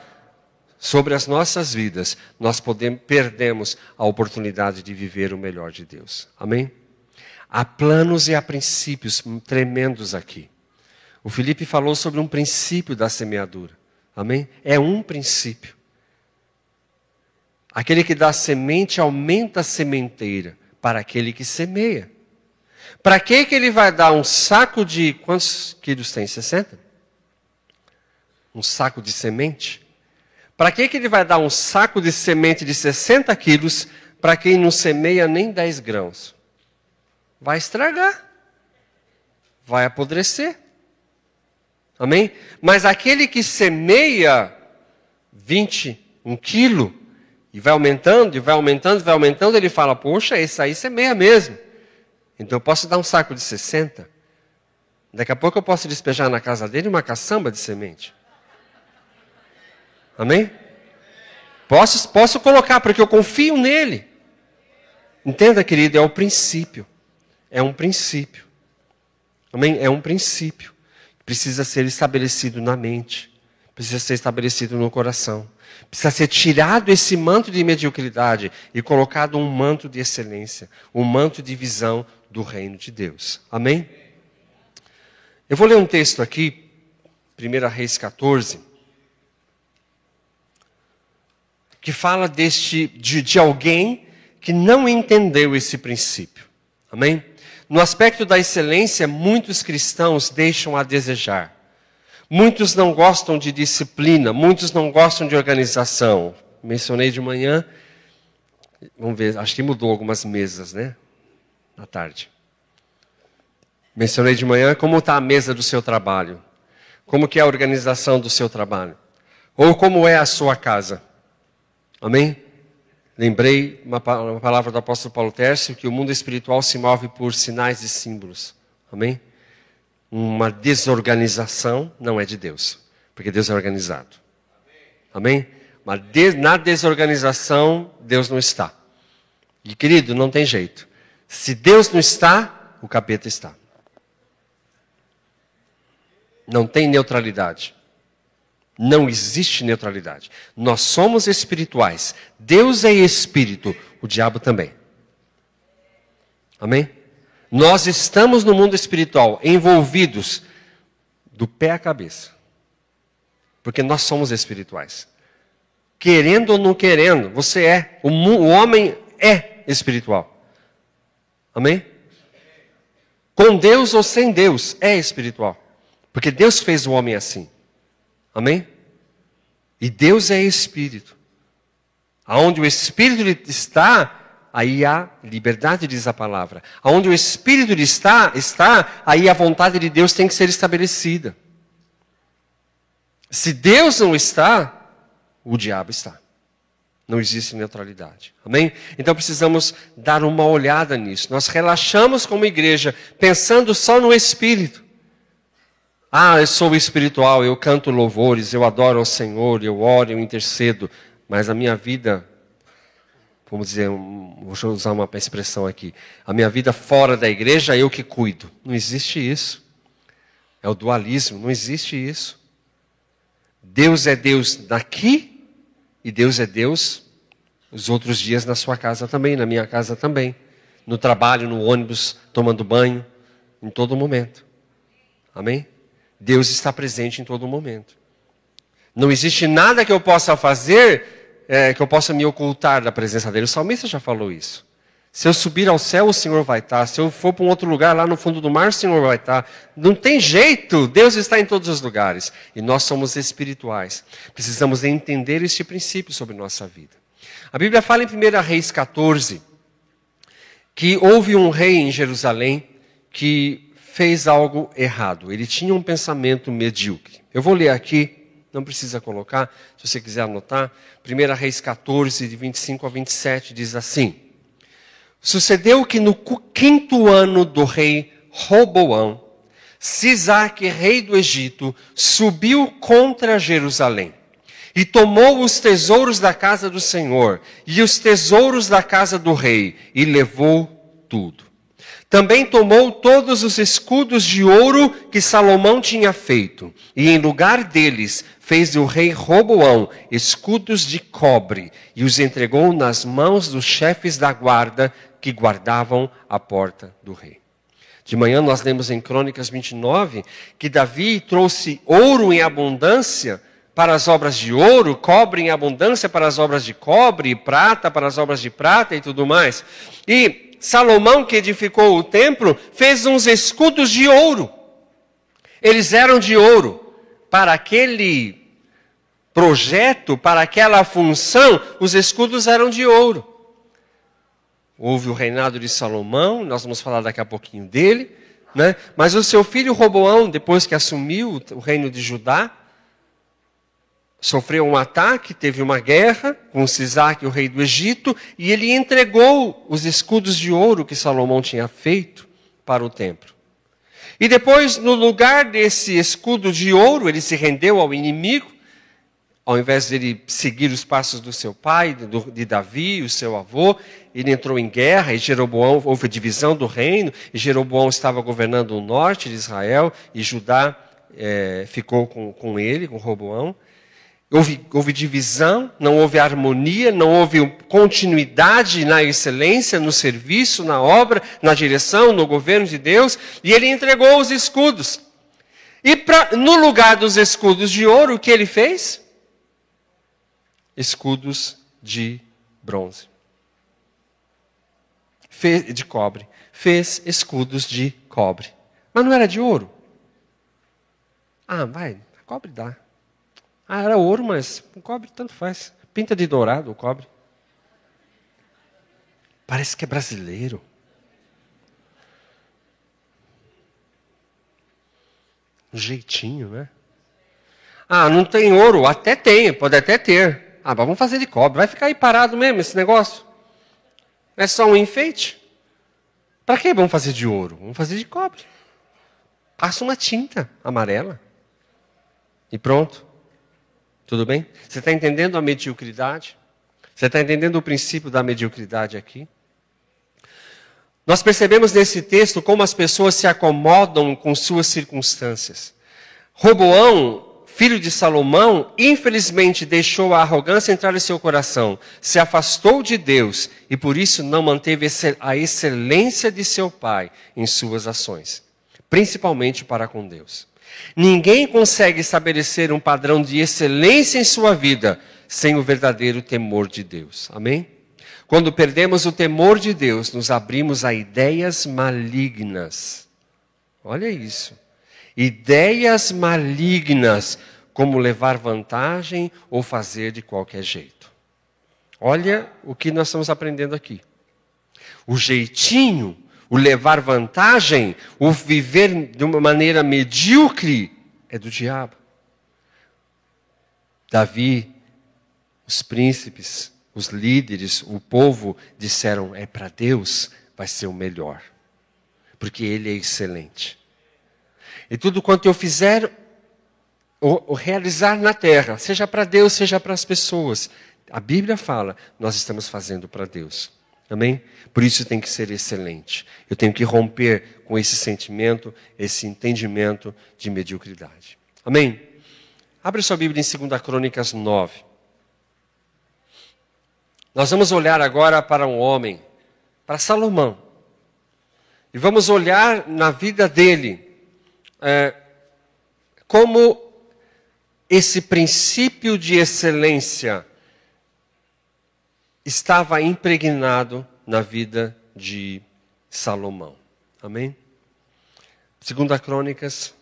sobre as nossas vidas, nós perdemos a oportunidade de viver o melhor de Deus. Amém? Há planos e há princípios tremendos aqui. O Felipe falou sobre um princípio da semeadura. Amém? É um princípio. Aquele que dá semente aumenta a sementeira para aquele que semeia. Para que ele vai dar um saco de... Quantos quilos tem? 60? Um saco de semente? Para que ele vai dar um saco de semente de 60 quilos para quem não semeia nem 10 grãos? Vai estragar. Vai apodrecer. Amém? Mas aquele que semeia 1 quilo, e vai aumentando, e vai aumentando, e vai aumentando, ele fala, poxa, esse aí semeia mesmo. Então eu posso dar um saco de 60. Daqui a pouco eu posso despejar na casa dele uma caçamba de semente. Amém? Posso colocar, porque eu confio nele. Entenda, querido, é o princípio. É um princípio. Amém? É um princípio. Precisa ser estabelecido na mente. Precisa ser estabelecido no coração. Precisa ser tirado esse manto de mediocridade e colocado um manto de excelência. Um manto de visão do reino de Deus. Amém? Eu vou ler um texto aqui, 1 Reis 14, que fala de alguém que não entendeu esse princípio. Amém? No aspecto da excelência, muitos cristãos deixam a desejar. Muitos não gostam de disciplina, muitos não gostam de organização. Mencionei de manhã, vamos ver, acho que mudou algumas mesas, né? À tarde. Mencionei de manhã como está a mesa do seu trabalho. Como que é a organização do seu trabalho. Ou como é a sua casa. Amém? Lembrei uma palavra do apóstolo Paulo Tércio, que o mundo espiritual se move por sinais e símbolos. Amém? Uma desorganização não é de Deus, porque Deus é organizado. Amém? Mas na desorganização, Deus não está. E querido, não tem jeito. Se Deus não está, o capeta está. Não tem neutralidade. Não existe neutralidade. Nós somos espirituais. Deus é espírito, o diabo também. Amém? Nós estamos no mundo espiritual, envolvidos do pé à cabeça. Porque nós somos espirituais. Querendo ou não querendo, você é. O homem é espiritual. Amém? Com Deus ou sem Deus, é espiritual. Porque Deus fez o homem assim. Amém? E Deus é Espírito. Aonde o Espírito está, aí há liberdade, diz a palavra. Aonde o Espírito está, aí a vontade de Deus tem que ser estabelecida. Se Deus não está, o diabo está. Não existe neutralidade. Amém? Então precisamos dar uma olhada nisso. Nós relaxamos como igreja, pensando só no Espírito. Ah, eu sou espiritual, eu canto louvores, eu adoro ao Senhor, eu oro, eu intercedo. Mas a minha vida, vamos dizer, vou usar uma expressão aqui. A minha vida fora da igreja, eu que cuido. Não existe isso. É o dualismo, não existe isso. Deus é Deus daqui e Deus é Deus os outros dias na sua casa também, na minha casa também. No trabalho, no ônibus, tomando banho, em todo momento. Amém? Deus está presente em todo momento. Não existe nada que eu possa fazer, que eu possa me ocultar da presença dele. O salmista já falou isso. Se eu subir ao céu, o Senhor vai estar. Se eu for para um outro lugar, lá no fundo do mar, o Senhor vai estar. Não tem jeito, Deus está em todos os lugares. E nós somos espirituais. Precisamos entender este princípio sobre nossa vida. A Bíblia fala em 1 Reis 14, que houve um rei em Jerusalém que fez algo errado. Ele tinha um pensamento medíocre. Eu vou ler aqui, não precisa colocar, se você quiser anotar. 1 Reis 14, de 25 a 27, diz assim: Sucedeu que no 5º ano do rei Roboão, Sisaque, rei do Egito, subiu contra Jerusalém e tomou os tesouros da casa do Senhor e os tesouros da casa do rei e levou tudo. Também tomou todos os escudos de ouro que Salomão tinha feito e em lugar deles fez o rei Roboão escudos de cobre e os entregou nas mãos dos chefes da guarda que guardavam a porta do rei. De manhã nós lemos em Crônicas 29 que Davi trouxe ouro em abundância para as obras de ouro, cobre em abundância para as obras de cobre, prata para as obras de prata e tudo mais. E Salomão, que edificou o templo, fez uns escudos de ouro. Eles eram de ouro. Para aquele projeto, para aquela função, os escudos eram de ouro. Houve o reinado de Salomão, nós vamos falar daqui a pouquinho dele, né? Mas o seu filho Roboão, depois que assumiu o reino de Judá, sofreu um ataque, teve uma guerra com Sisaque, o rei do Egito, e ele entregou os escudos de ouro que Salomão tinha feito para o templo. E depois, no lugar desse escudo de ouro, ele se rendeu ao inimigo, ao invés de ele seguir os passos do seu pai, de Davi, o seu avô, ele entrou em guerra, e Jeroboão, houve divisão do reino, e Jeroboão estava governando o norte de Israel, e Judá ficou com ele, com Roboão. Houve divisão, não houve harmonia, não houve continuidade na excelência, no serviço, na obra, na direção, no governo de Deus, e ele entregou os escudos. E no lugar dos escudos de ouro, o que ele fez? Escudos de bronze. De cobre. Fez escudos de cobre. Mas não era de ouro? Cobre dá. Era ouro, mas o cobre tanto faz. Pinta de dourado o cobre. Parece que é brasileiro. Um jeitinho, né? Não tem ouro? Até tem, pode até ter. Mas vamos fazer de cobre. Vai ficar aí parado mesmo esse negócio? É só um enfeite? Para que vamos fazer de ouro? Vamos fazer de cobre. Passa uma tinta amarela. E pronto. Tudo bem? Você está entendendo a mediocridade? Você está entendendo o princípio da mediocridade aqui? Nós percebemos nesse texto como as pessoas se acomodam com suas circunstâncias. Roboão, filho de Salomão, infelizmente deixou a arrogância entrar em seu coração, se afastou de Deus e por isso não manteve a excelência de seu pai em suas ações, principalmente para com Deus. Ninguém consegue estabelecer um padrão de excelência em sua vida sem o verdadeiro temor de Deus. Amém? Quando perdemos o temor de Deus, nos abrimos a ideias malignas. Olha isso. Ideias malignas, como levar vantagem ou fazer de qualquer jeito. Olha o que nós estamos aprendendo aqui. O jeitinho, o levar vantagem, o viver de uma maneira medíocre, é do diabo. Davi, os príncipes, os líderes, o povo disseram, é para Deus, vai ser o melhor. Porque Ele é excelente. E tudo quanto eu fizer, ou realizar na terra, seja para Deus, seja para as pessoas, a Bíblia fala, nós estamos fazendo para Deus. Amém? Por isso tem que ser excelente. Eu tenho que romper com esse sentimento, esse entendimento de mediocridade. Amém? Abre sua Bíblia em 2 Crônicas 9. Nós vamos olhar agora para um homem, para Salomão. E vamos olhar na vida dele como esse princípio de excelência estava impregnado na vida de Salomão. Amém? 2 Crônicas,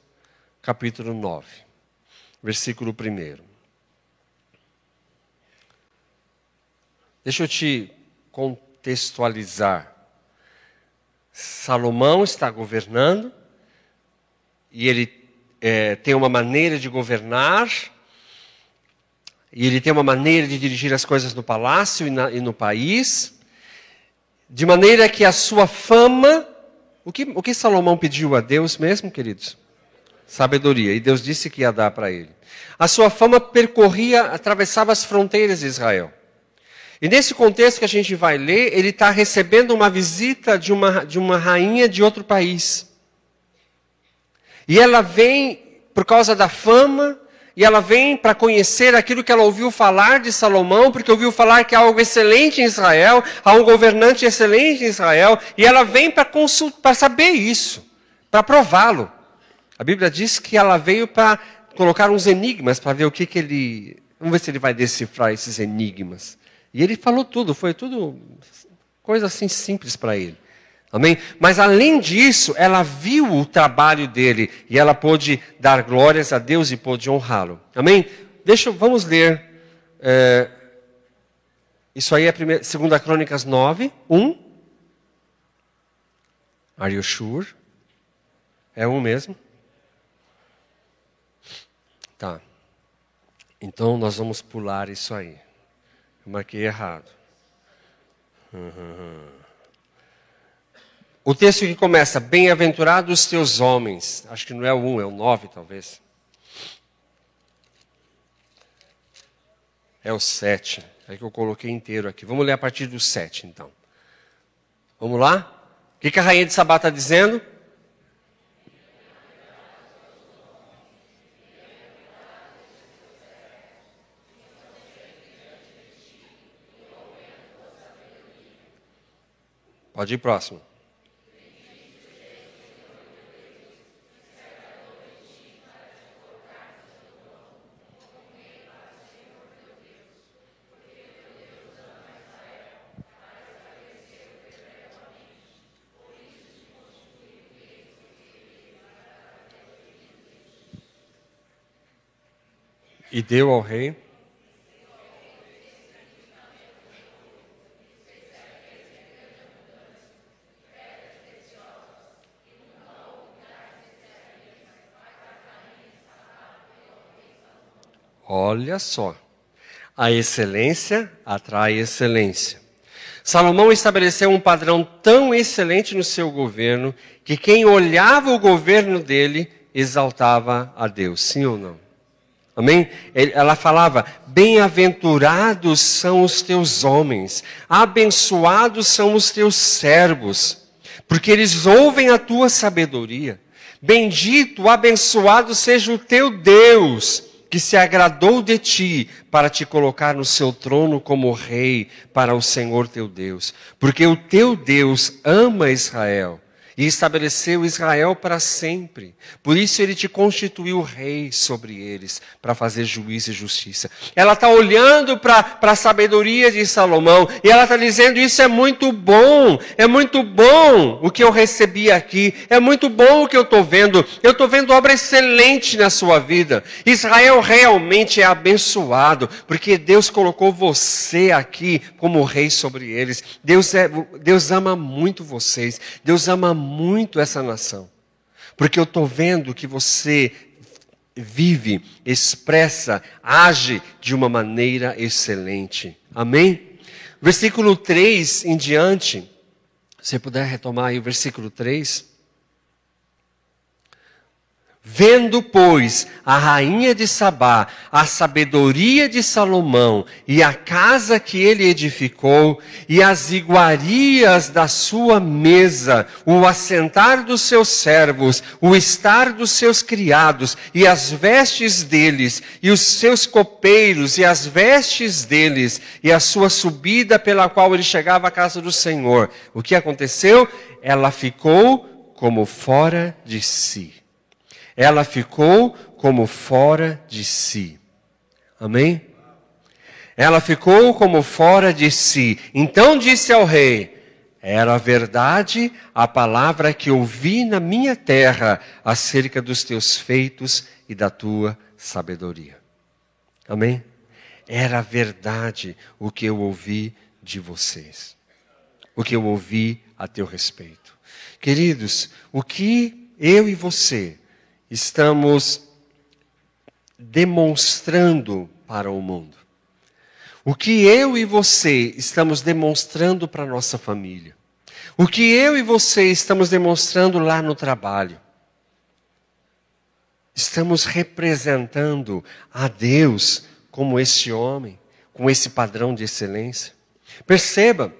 capítulo 9, versículo 1. Deixa eu te contextualizar. Salomão está governando e ele tem uma maneira de governar e ele tem uma maneira de dirigir as coisas no palácio e no país, de maneira que a sua fama... O que Salomão pediu a Deus mesmo, queridos? Sabedoria. E Deus disse que ia dar para ele. A sua fama atravessava as fronteiras de Israel. E nesse contexto que a gente vai ler, ele está recebendo uma visita de uma rainha de outro país. E ela vem por causa da fama, e ela vem para conhecer aquilo que ela ouviu falar de Salomão, porque ouviu falar que há algo excelente em Israel, há um governante excelente em Israel, e ela vem para saber isso, para prová-lo. A Bíblia diz que ela veio para colocar uns enigmas, para ver o que ele... Vamos ver se ele vai decifrar esses enigmas. E ele falou tudo, foi tudo coisa assim simples para ele. Amém? Mas além disso, ela viu o trabalho dele e ela pôde dar glórias a Deus e pôde honrá-lo. Amém? Vamos ler. Isso aí é 2 Crônicas 9, 1. Are you sure? É 1 mesmo? Tá. Então nós vamos pular isso aí. Eu marquei errado. O texto que começa, bem-aventurados os teus homens. Acho que não é o 1, é o 9 talvez. É o 7. É que eu coloquei inteiro aqui. Vamos ler a partir do 7 então. Vamos lá? O que a rainha de Sabá está dizendo? Pode ir próximo. E deu ao rei. Olha só, a excelência atrai excelência. Salomão estabeleceu um padrão tão excelente no seu governo que quem olhava o governo dele exaltava a Deus, sim ou não? Amém? Ela falava, bem-aventurados são os teus homens, abençoados são os teus servos, porque eles ouvem a tua sabedoria. Bendito, abençoado seja o teu Deus, que se agradou de ti para te colocar no seu trono como rei para o Senhor teu Deus. Porque o teu Deus ama Israel e estabeleceu Israel para sempre. Por isso ele te constituiu rei sobre eles, para fazer juízo e justiça. Ela está olhando para a sabedoria de Salomão, e ela está dizendo, isso é muito bom o que eu recebi aqui, é muito bom o que eu estou vendo obra excelente na sua vida. Israel realmente é abençoado, porque Deus colocou você aqui como rei sobre eles. Deus ama muito vocês, Deus ama muito essa nação, porque eu estou vendo que você vive, expressa, age de uma maneira excelente. Amém? Versículo 3 em diante, se você puder retomar aí o versículo 3. Vendo, pois, a rainha de Sabá, a sabedoria de Salomão, e a casa que ele edificou, e as iguarias da sua mesa, o assentar dos seus servos, o estar dos seus criados, e as vestes deles, e os seus copeiros, e as vestes deles, e a sua subida pela qual ele chegava à casa do Senhor. O que aconteceu? Ela ficou como fora de si. Ela ficou como fora de si. Amém? Ela ficou como fora de si. Então disse ao rei: era verdade a palavra que ouvi na minha terra acerca dos teus feitos e da tua sabedoria. Amém? Era verdade o que eu ouvi de vocês. O que eu ouvi a teu respeito. Queridos, o que eu e você estamos demonstrando para o mundo? O que eu e você estamos demonstrando para a nossa família? O que eu e você estamos demonstrando lá no trabalho? Estamos representando a Deus como esse homem, com esse padrão de excelência? Perceba,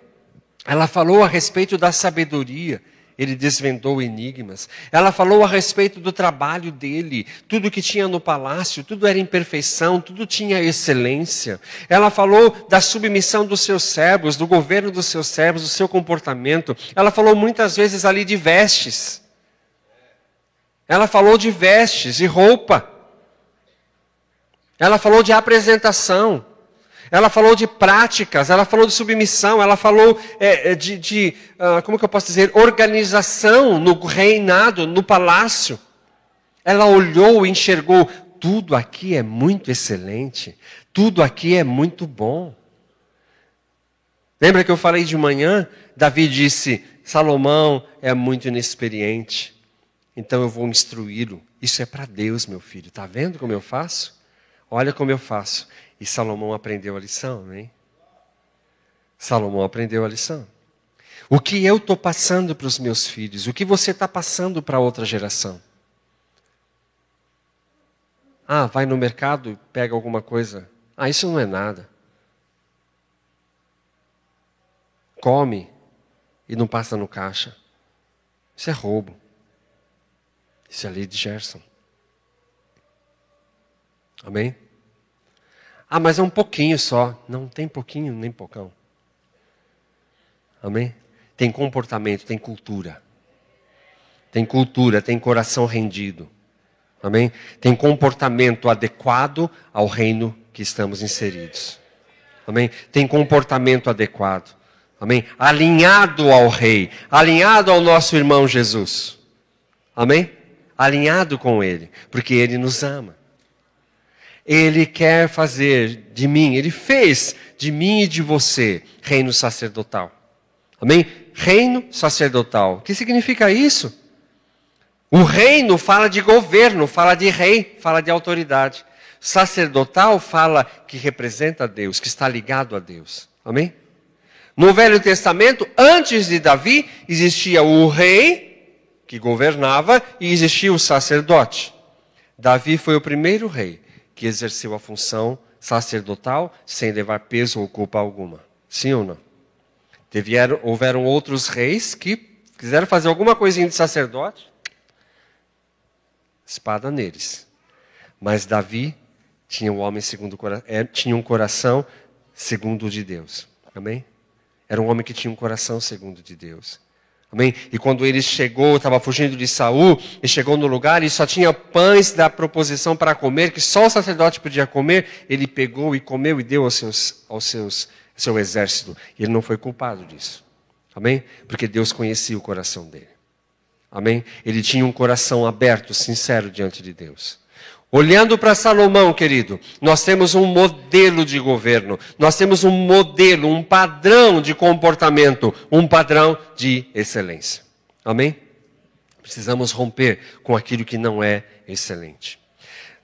ela falou a respeito da sabedoria. Ele desvendou enigmas. Ela falou a respeito do trabalho dele. Tudo que tinha no palácio, tudo era em perfeição, tudo tinha excelência. Ela falou da submissão dos seus servos, do governo dos seus servos, do seu comportamento. Ela falou muitas vezes ali de vestes. Ela falou de vestes e roupa. Ela falou de apresentação. Ela falou de práticas, ela falou de submissão, ela falou como que eu posso dizer, organização no reinado, no palácio. Ela olhou e enxergou, tudo aqui é muito excelente, tudo aqui é muito bom. Lembra que eu falei de manhã? Davi disse, Salomão é muito inexperiente, então eu vou instruí-lo. Isso é para Deus, meu filho, está vendo como eu faço? Olha como eu faço. E Salomão aprendeu a lição, né? Salomão aprendeu a lição. O que eu estou passando para os meus filhos? O que você está passando para outra geração? Ah, vai no mercado e pega alguma coisa. Ah, isso não é nada. Come e não passa no caixa. Isso é roubo. Isso é a lei de Gerson. Amém? Ah, mas é um pouquinho só. Não tem pouquinho nem pocão. Amém? Tem comportamento, tem cultura. Tem cultura, tem coração rendido. Amém? Tem comportamento adequado ao reino que estamos inseridos. Amém? Tem comportamento adequado. Amém? Alinhado ao rei. Alinhado ao nosso irmão Jesus. Amém? Alinhado com ele. Porque ele nos ama. Ele quer fazer de mim, ele fez de mim e de você reino sacerdotal. Amém? Reino sacerdotal. O que significa isso? O reino fala de governo, fala de rei, fala de autoridade. Sacerdotal fala que representa a Deus, que está ligado a Deus. Amém? No Velho Testamento, antes de Davi, existia o rei que governava e existia o sacerdote. Davi foi o primeiro rei que exerceu a função sacerdotal sem levar peso ou culpa alguma. Sim ou não? Houveram outros reis que quiseram fazer alguma coisinha de sacerdote, espada neles. Mas Davi tinha um homem tinha um coração segundo o de Deus. Amém? Era um homem que tinha um coração segundo o de Deus. Amém? E quando ele chegou, estava fugindo de Saul, e chegou no lugar e só tinha pães da proposição para comer, que só o sacerdote podia comer, ele pegou e comeu e deu ao seu exército. E ele não foi culpado disso. Amém? Porque Deus conhecia o coração dele. Amém? Ele tinha um coração aberto, sincero diante de Deus. Olhando para Salomão, querido, nós temos um modelo de governo, nós temos um modelo, um padrão de comportamento, um padrão de excelência. Amém? Precisamos romper com aquilo que não é excelente.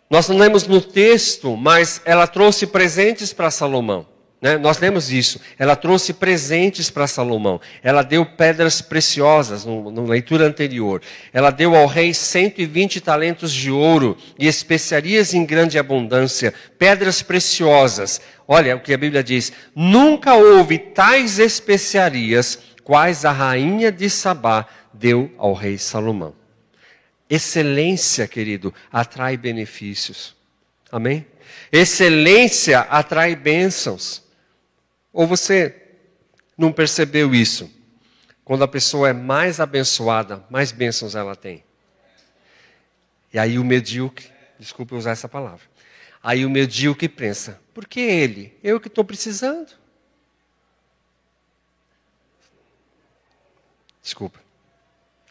Nós não lemos no texto, mas ela trouxe presentes para Salomão. né? Nós lemos isso. Ela trouxe presentes para Salomão. Ela deu pedras preciosas, na leitura anterior. Ela deu ao rei 120 talentos de ouro e especiarias em grande abundância, pedras preciosas. Olha o que a Bíblia diz. Nunca houve tais especiarias quais a rainha de Sabá deu ao rei Salomão. Excelência, querido, atrai benefícios. Amém? Excelência atrai bênçãos. Ou você não percebeu isso? Quando a pessoa é mais abençoada, mais bênçãos ela tem. E aí o medíocre, desculpe usar essa palavra, aí o medíocre pensa, por que ele? Eu que estou precisando. Desculpa,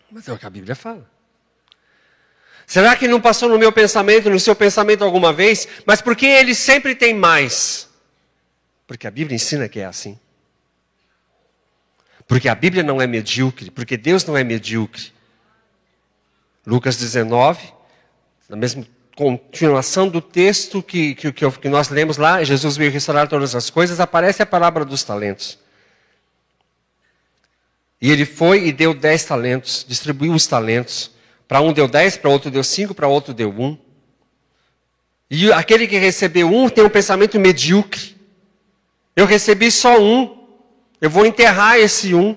mas é o que a Bíblia fala. Será que não passou no meu pensamento, no seu pensamento alguma vez? Mas por que ele sempre tem mais? Porque a Bíblia ensina que é assim. Porque a Bíblia não é medíocre, porque Deus não é medíocre. Lucas 19, na mesma continuação do texto que nós lemos lá, Jesus veio restaurar todas as coisas, aparece a parábola dos talentos. E ele foi e deu 10 talentos, distribuiu os talentos. Para um deu 10, para outro deu 5, para outro deu 1. E aquele que recebeu 1 tem um pensamento medíocre. Eu recebi só 1. Eu vou enterrar esse 1.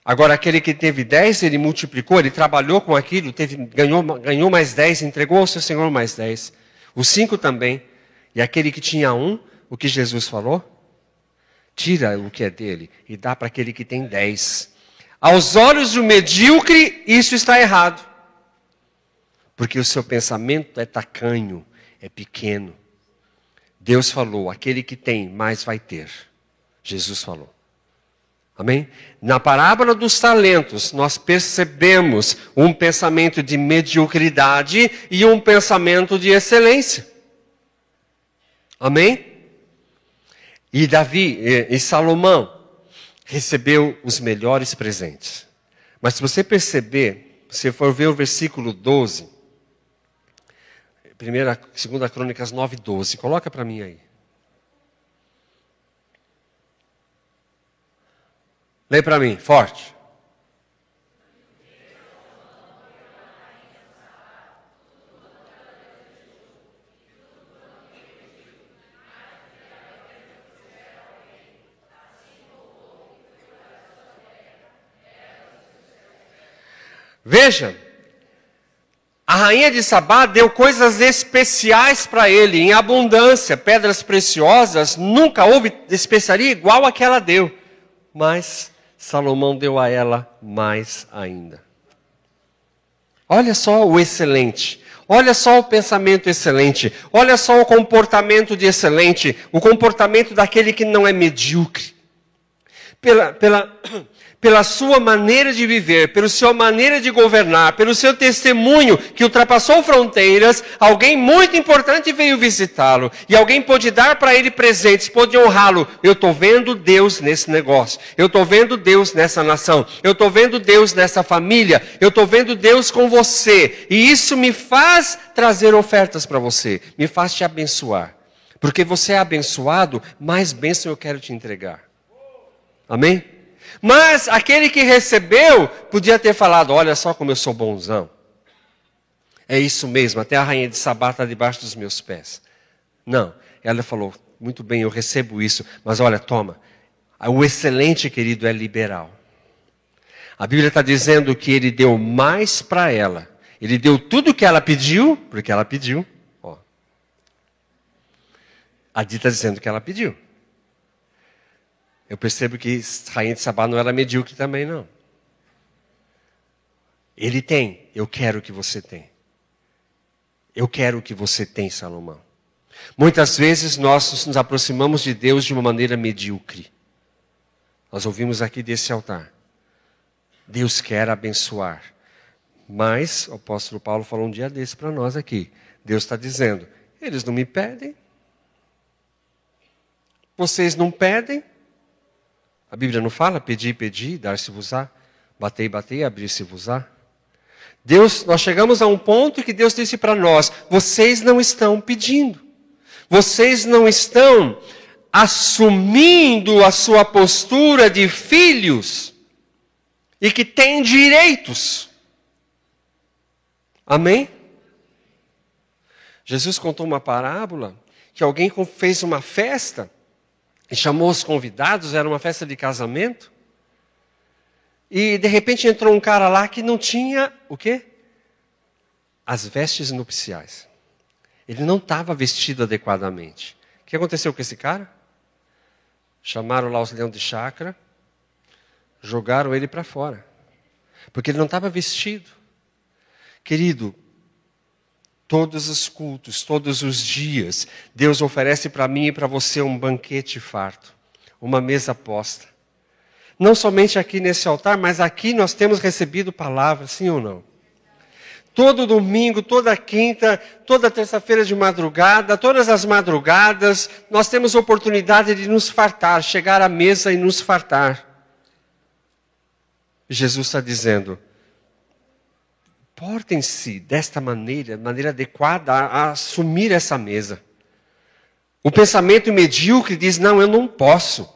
Agora, aquele que teve 10, ele multiplicou, ele trabalhou com aquilo, ganhou mais 10, entregou ao seu Senhor mais 10. Os 5 também. E aquele que tinha 1, o que Jesus falou? Tira o que é dele e dá para aquele que tem 10. Aos olhos do medíocre, isso está errado. Porque o seu pensamento é tacanho, é pequeno. Deus falou, aquele que tem, mais vai ter. Jesus falou. Amém? Na parábola dos talentos, nós percebemos um pensamento de mediocridade e um pensamento de excelência. Amém? E Davi e Salomão recebeu os melhores presentes. Mas se você perceber, se for ver o versículo 12, 2 Crônicas 9, 12, coloca para mim aí. Lê para mim, forte. Veja, a rainha de Sabá deu coisas especiais para ele, em abundância, pedras preciosas, nunca houve especiaria igual a que ela deu. Mas Salomão deu a ela mais ainda. Olha só o excelente, olha só o pensamento excelente, olha só o comportamento de excelente, o comportamento daquele que não é medíocre. Pela sua maneira de viver, pela sua maneira de governar, pelo seu testemunho que ultrapassou fronteiras, alguém muito importante veio visitá-lo. E alguém pôde dar para ele presentes, pôde honrá-lo. Eu estou vendo Deus nesse negócio. Eu estou vendo Deus nessa nação. Eu estou vendo Deus nessa família. Eu estou vendo Deus com você. E isso me faz trazer ofertas para você. Me faz te abençoar. Porque você é abençoado, mais bênção eu quero te entregar. Amém? Mas aquele que recebeu podia ter falado, olha só como eu sou bonzão. É isso mesmo, até a rainha de Sabá está debaixo dos meus pés. Não, ela falou, muito bem, eu recebo isso, mas olha, toma. O excelente, querido, é liberal. A Bíblia está dizendo que ele deu mais para ela. Ele deu tudo o que ela pediu, porque ela pediu. Ó. A Dita está dizendo que ela pediu. Eu percebo que a rainha de Sabá não era medíocre também, não. Ele tem, eu quero que você tenha. Eu quero que você tenha, Salomão. Muitas vezes nós nos aproximamos de Deus de uma maneira medíocre. Nós ouvimos aqui desse altar. Deus quer abençoar. Mas, o apóstolo Paulo falou um dia desse para nós aqui. Deus está dizendo, eles não me pedem. Vocês não pedem. A Bíblia não fala, pedi, pedi, dar-se-vos-á. Batei, batei, abrir-se-vos-á. Deus, nós chegamos a um ponto que Deus disse para nós, vocês não estão pedindo. Vocês não estão assumindo a sua postura de filhos e que têm direitos. Amém? Jesus contou uma parábola que alguém fez uma festa e chamou os convidados, era uma festa de casamento. E de repente entrou um cara lá que não tinha o quê? As vestes nupciais. Ele não estava vestido adequadamente. O que aconteceu com esse cara? Chamaram lá os leões de chácara, jogaram ele para fora. Porque ele não estava vestido. Querido, todos os cultos, todos os dias, Deus oferece para mim e para você um banquete farto, uma mesa posta. Não somente aqui nesse altar, mas aqui nós temos recebido palavras, sim ou não? Todo domingo, toda quinta, toda terça-feira de madrugada, todas as madrugadas, nós temos oportunidade de nos fartar, chegar à mesa e nos fartar. Jesus está dizendo, portem-se desta maneira adequada a assumir essa mesa. O pensamento medíocre diz, não, eu não posso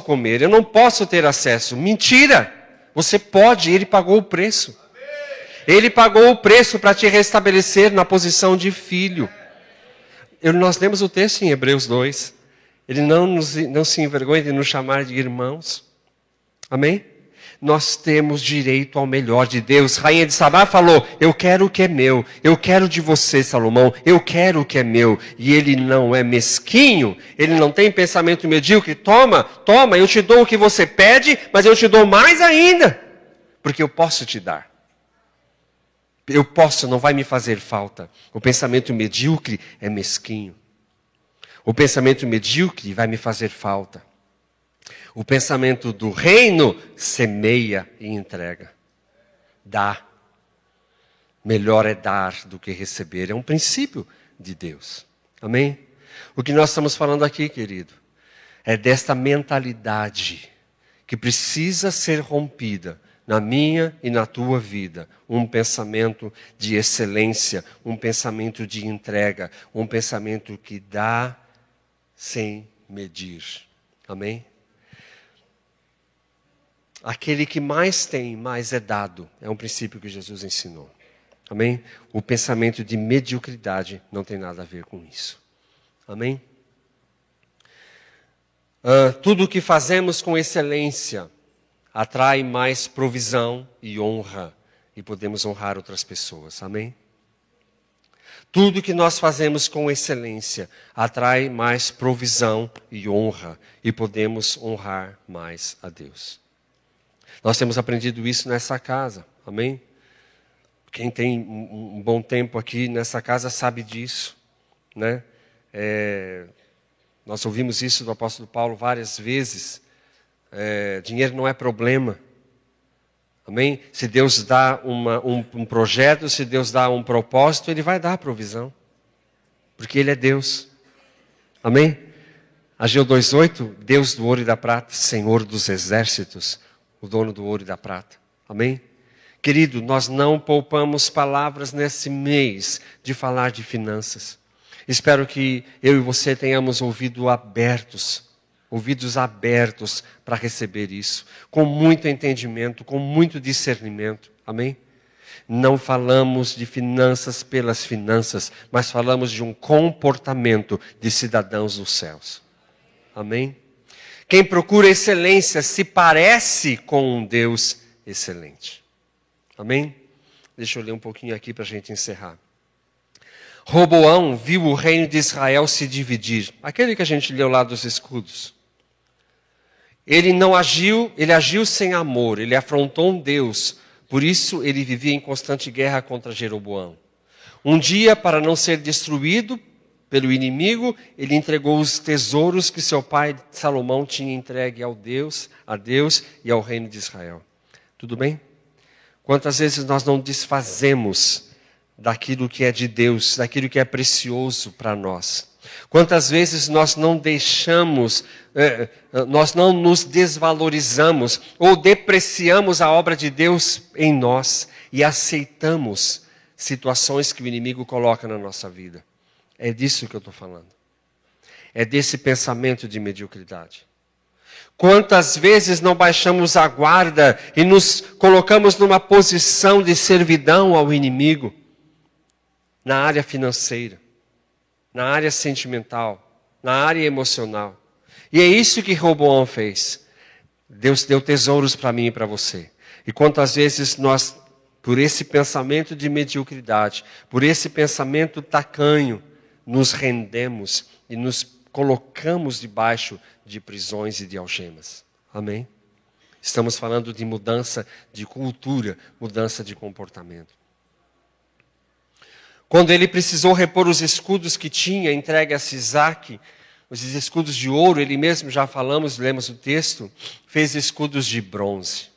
comer, eu não posso ter acesso. Mentira! Você pode, Ele pagou o preço. Ele pagou o preço para te restabelecer na posição de filho. Nós lemos o texto em Hebreus 2. Ele não se envergonha de nos chamar de irmãos. Amém? Nós temos direito ao melhor de Deus. Rainha de Sabá falou, eu quero o que é meu. Eu quero de você, Salomão. Eu quero o que é meu. E ele não é mesquinho. Ele não tem pensamento medíocre. Toma, eu te dou o que você pede, mas eu te dou mais ainda. Porque eu posso te dar. Eu posso, não vai me fazer falta. O pensamento medíocre é mesquinho. O pensamento medíocre vai me fazer falta. O pensamento do reino semeia e entrega. Dá. Melhor é dar do que receber. É um princípio de Deus. Amém? O que nós estamos falando aqui, querido, é desta mentalidade que precisa ser rompida na minha e na tua vida, um pensamento de excelência, um pensamento de entrega, um pensamento que dá sem medir. Amém? Aquele que mais tem, mais é dado. É um princípio que Jesus ensinou. Amém? O pensamento de mediocridade não tem nada a ver com isso. Amém? Tudo o que fazemos com excelência atrai mais provisão e honra. E podemos honrar outras pessoas. Amém? Tudo que nós fazemos com excelência atrai mais provisão e honra. E podemos honrar mais a Deus. Nós temos aprendido isso nessa casa. Amém? Quem tem um bom tempo aqui nessa casa sabe disso. Né? Nós ouvimos isso do apóstolo Paulo várias vezes. Dinheiro não é problema. Amém? Se Deus dá um projeto, se Deus dá um propósito, Ele vai dar provisão. Porque Ele é Deus. Amém? Ageu 2:8, Deus do ouro e da prata, Senhor dos exércitos, o dono do ouro e da prata. Amém? Querido, nós não poupamos palavras nesse mês de falar de finanças. Espero que eu e você tenhamos ouvidos abertos para receber isso, com muito entendimento, com muito discernimento. Amém? Não falamos de finanças pelas finanças, mas falamos de um comportamento de cidadãos dos céus. Amém? Quem procura excelência se parece com um Deus excelente. Amém? Deixa eu ler um pouquinho aqui para a gente encerrar. Roboão viu o reino de Israel se dividir. Aquele que a gente leu lá dos escudos. Ele agiu sem amor, ele afrontou um Deus. Por isso ele vivia em constante guerra contra Jeroboão. Um dia, para não ser destruído pelo inimigo, ele entregou os tesouros que seu pai Salomão tinha entregue a Deus e ao reino de Israel. Tudo bem? Quantas vezes nós não desfazemos daquilo que é de Deus, daquilo que é precioso para nós? Quantas vezes nós não deixamos, nós não nos desvalorizamos ou depreciamos a obra de Deus em nós e aceitamos situações que o inimigo coloca na nossa vida? É disso que eu estou falando. É desse pensamento de mediocridade. Quantas vezes não baixamos a guarda e nos colocamos numa posição de servidão ao inimigo? Na área financeira, na área sentimental, na área emocional. E é isso que Roboão fez. Deus deu tesouros para mim e para você. E quantas vezes nós, por esse pensamento de mediocridade, por esse pensamento tacanho, nos rendemos e nos colocamos debaixo de prisões e de algemas. Amém? Estamos falando de mudança de cultura, mudança de comportamento. Quando ele precisou repor os escudos que tinha entregue a Sisaque, os escudos de ouro, ele mesmo já falamos, lemos o texto, fez escudos de bronze.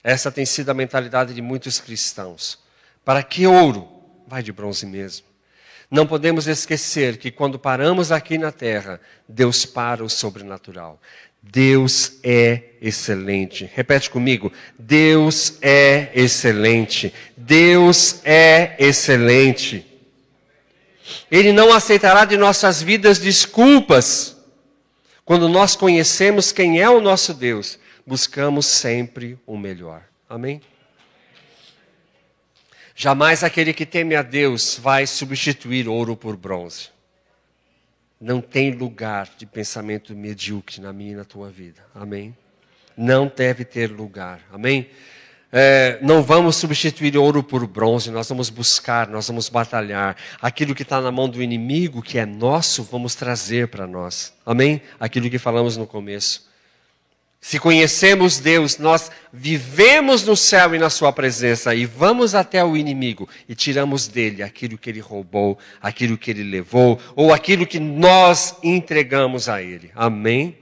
Essa tem sido a mentalidade de muitos cristãos. Para que ouro? Vai de bronze mesmo. Não podemos esquecer que quando paramos aqui na terra, Deus para o sobrenatural. Deus é excelente. Repete comigo. Deus é excelente. Deus é excelente. Ele não aceitará de nossas vidas desculpas. Quando nós conhecemos quem é o nosso Deus, buscamos sempre o melhor. Amém? Jamais aquele que teme a Deus vai substituir ouro por bronze. Não tem lugar de pensamento medíocre na minha e na tua vida. Amém? Não deve ter lugar. Amém? Não vamos substituir ouro por bronze, nós vamos buscar, nós vamos batalhar. Aquilo que está na mão do inimigo, que é nosso, vamos trazer para nós. Amém? Aquilo que falamos no começo. Se conhecemos Deus, nós vivemos no céu e na sua presença e vamos até o inimigo e tiramos dele aquilo que ele roubou, aquilo que ele levou ou aquilo que nós entregamos a ele. Amém?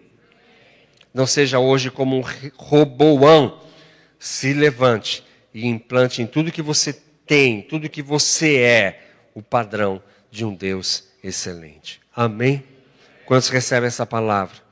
Não seja hoje como um Roboão. Se levante e implante em tudo que você tem, tudo que você é, o padrão de um Deus excelente. Amém? Quantos recebem essa palavra?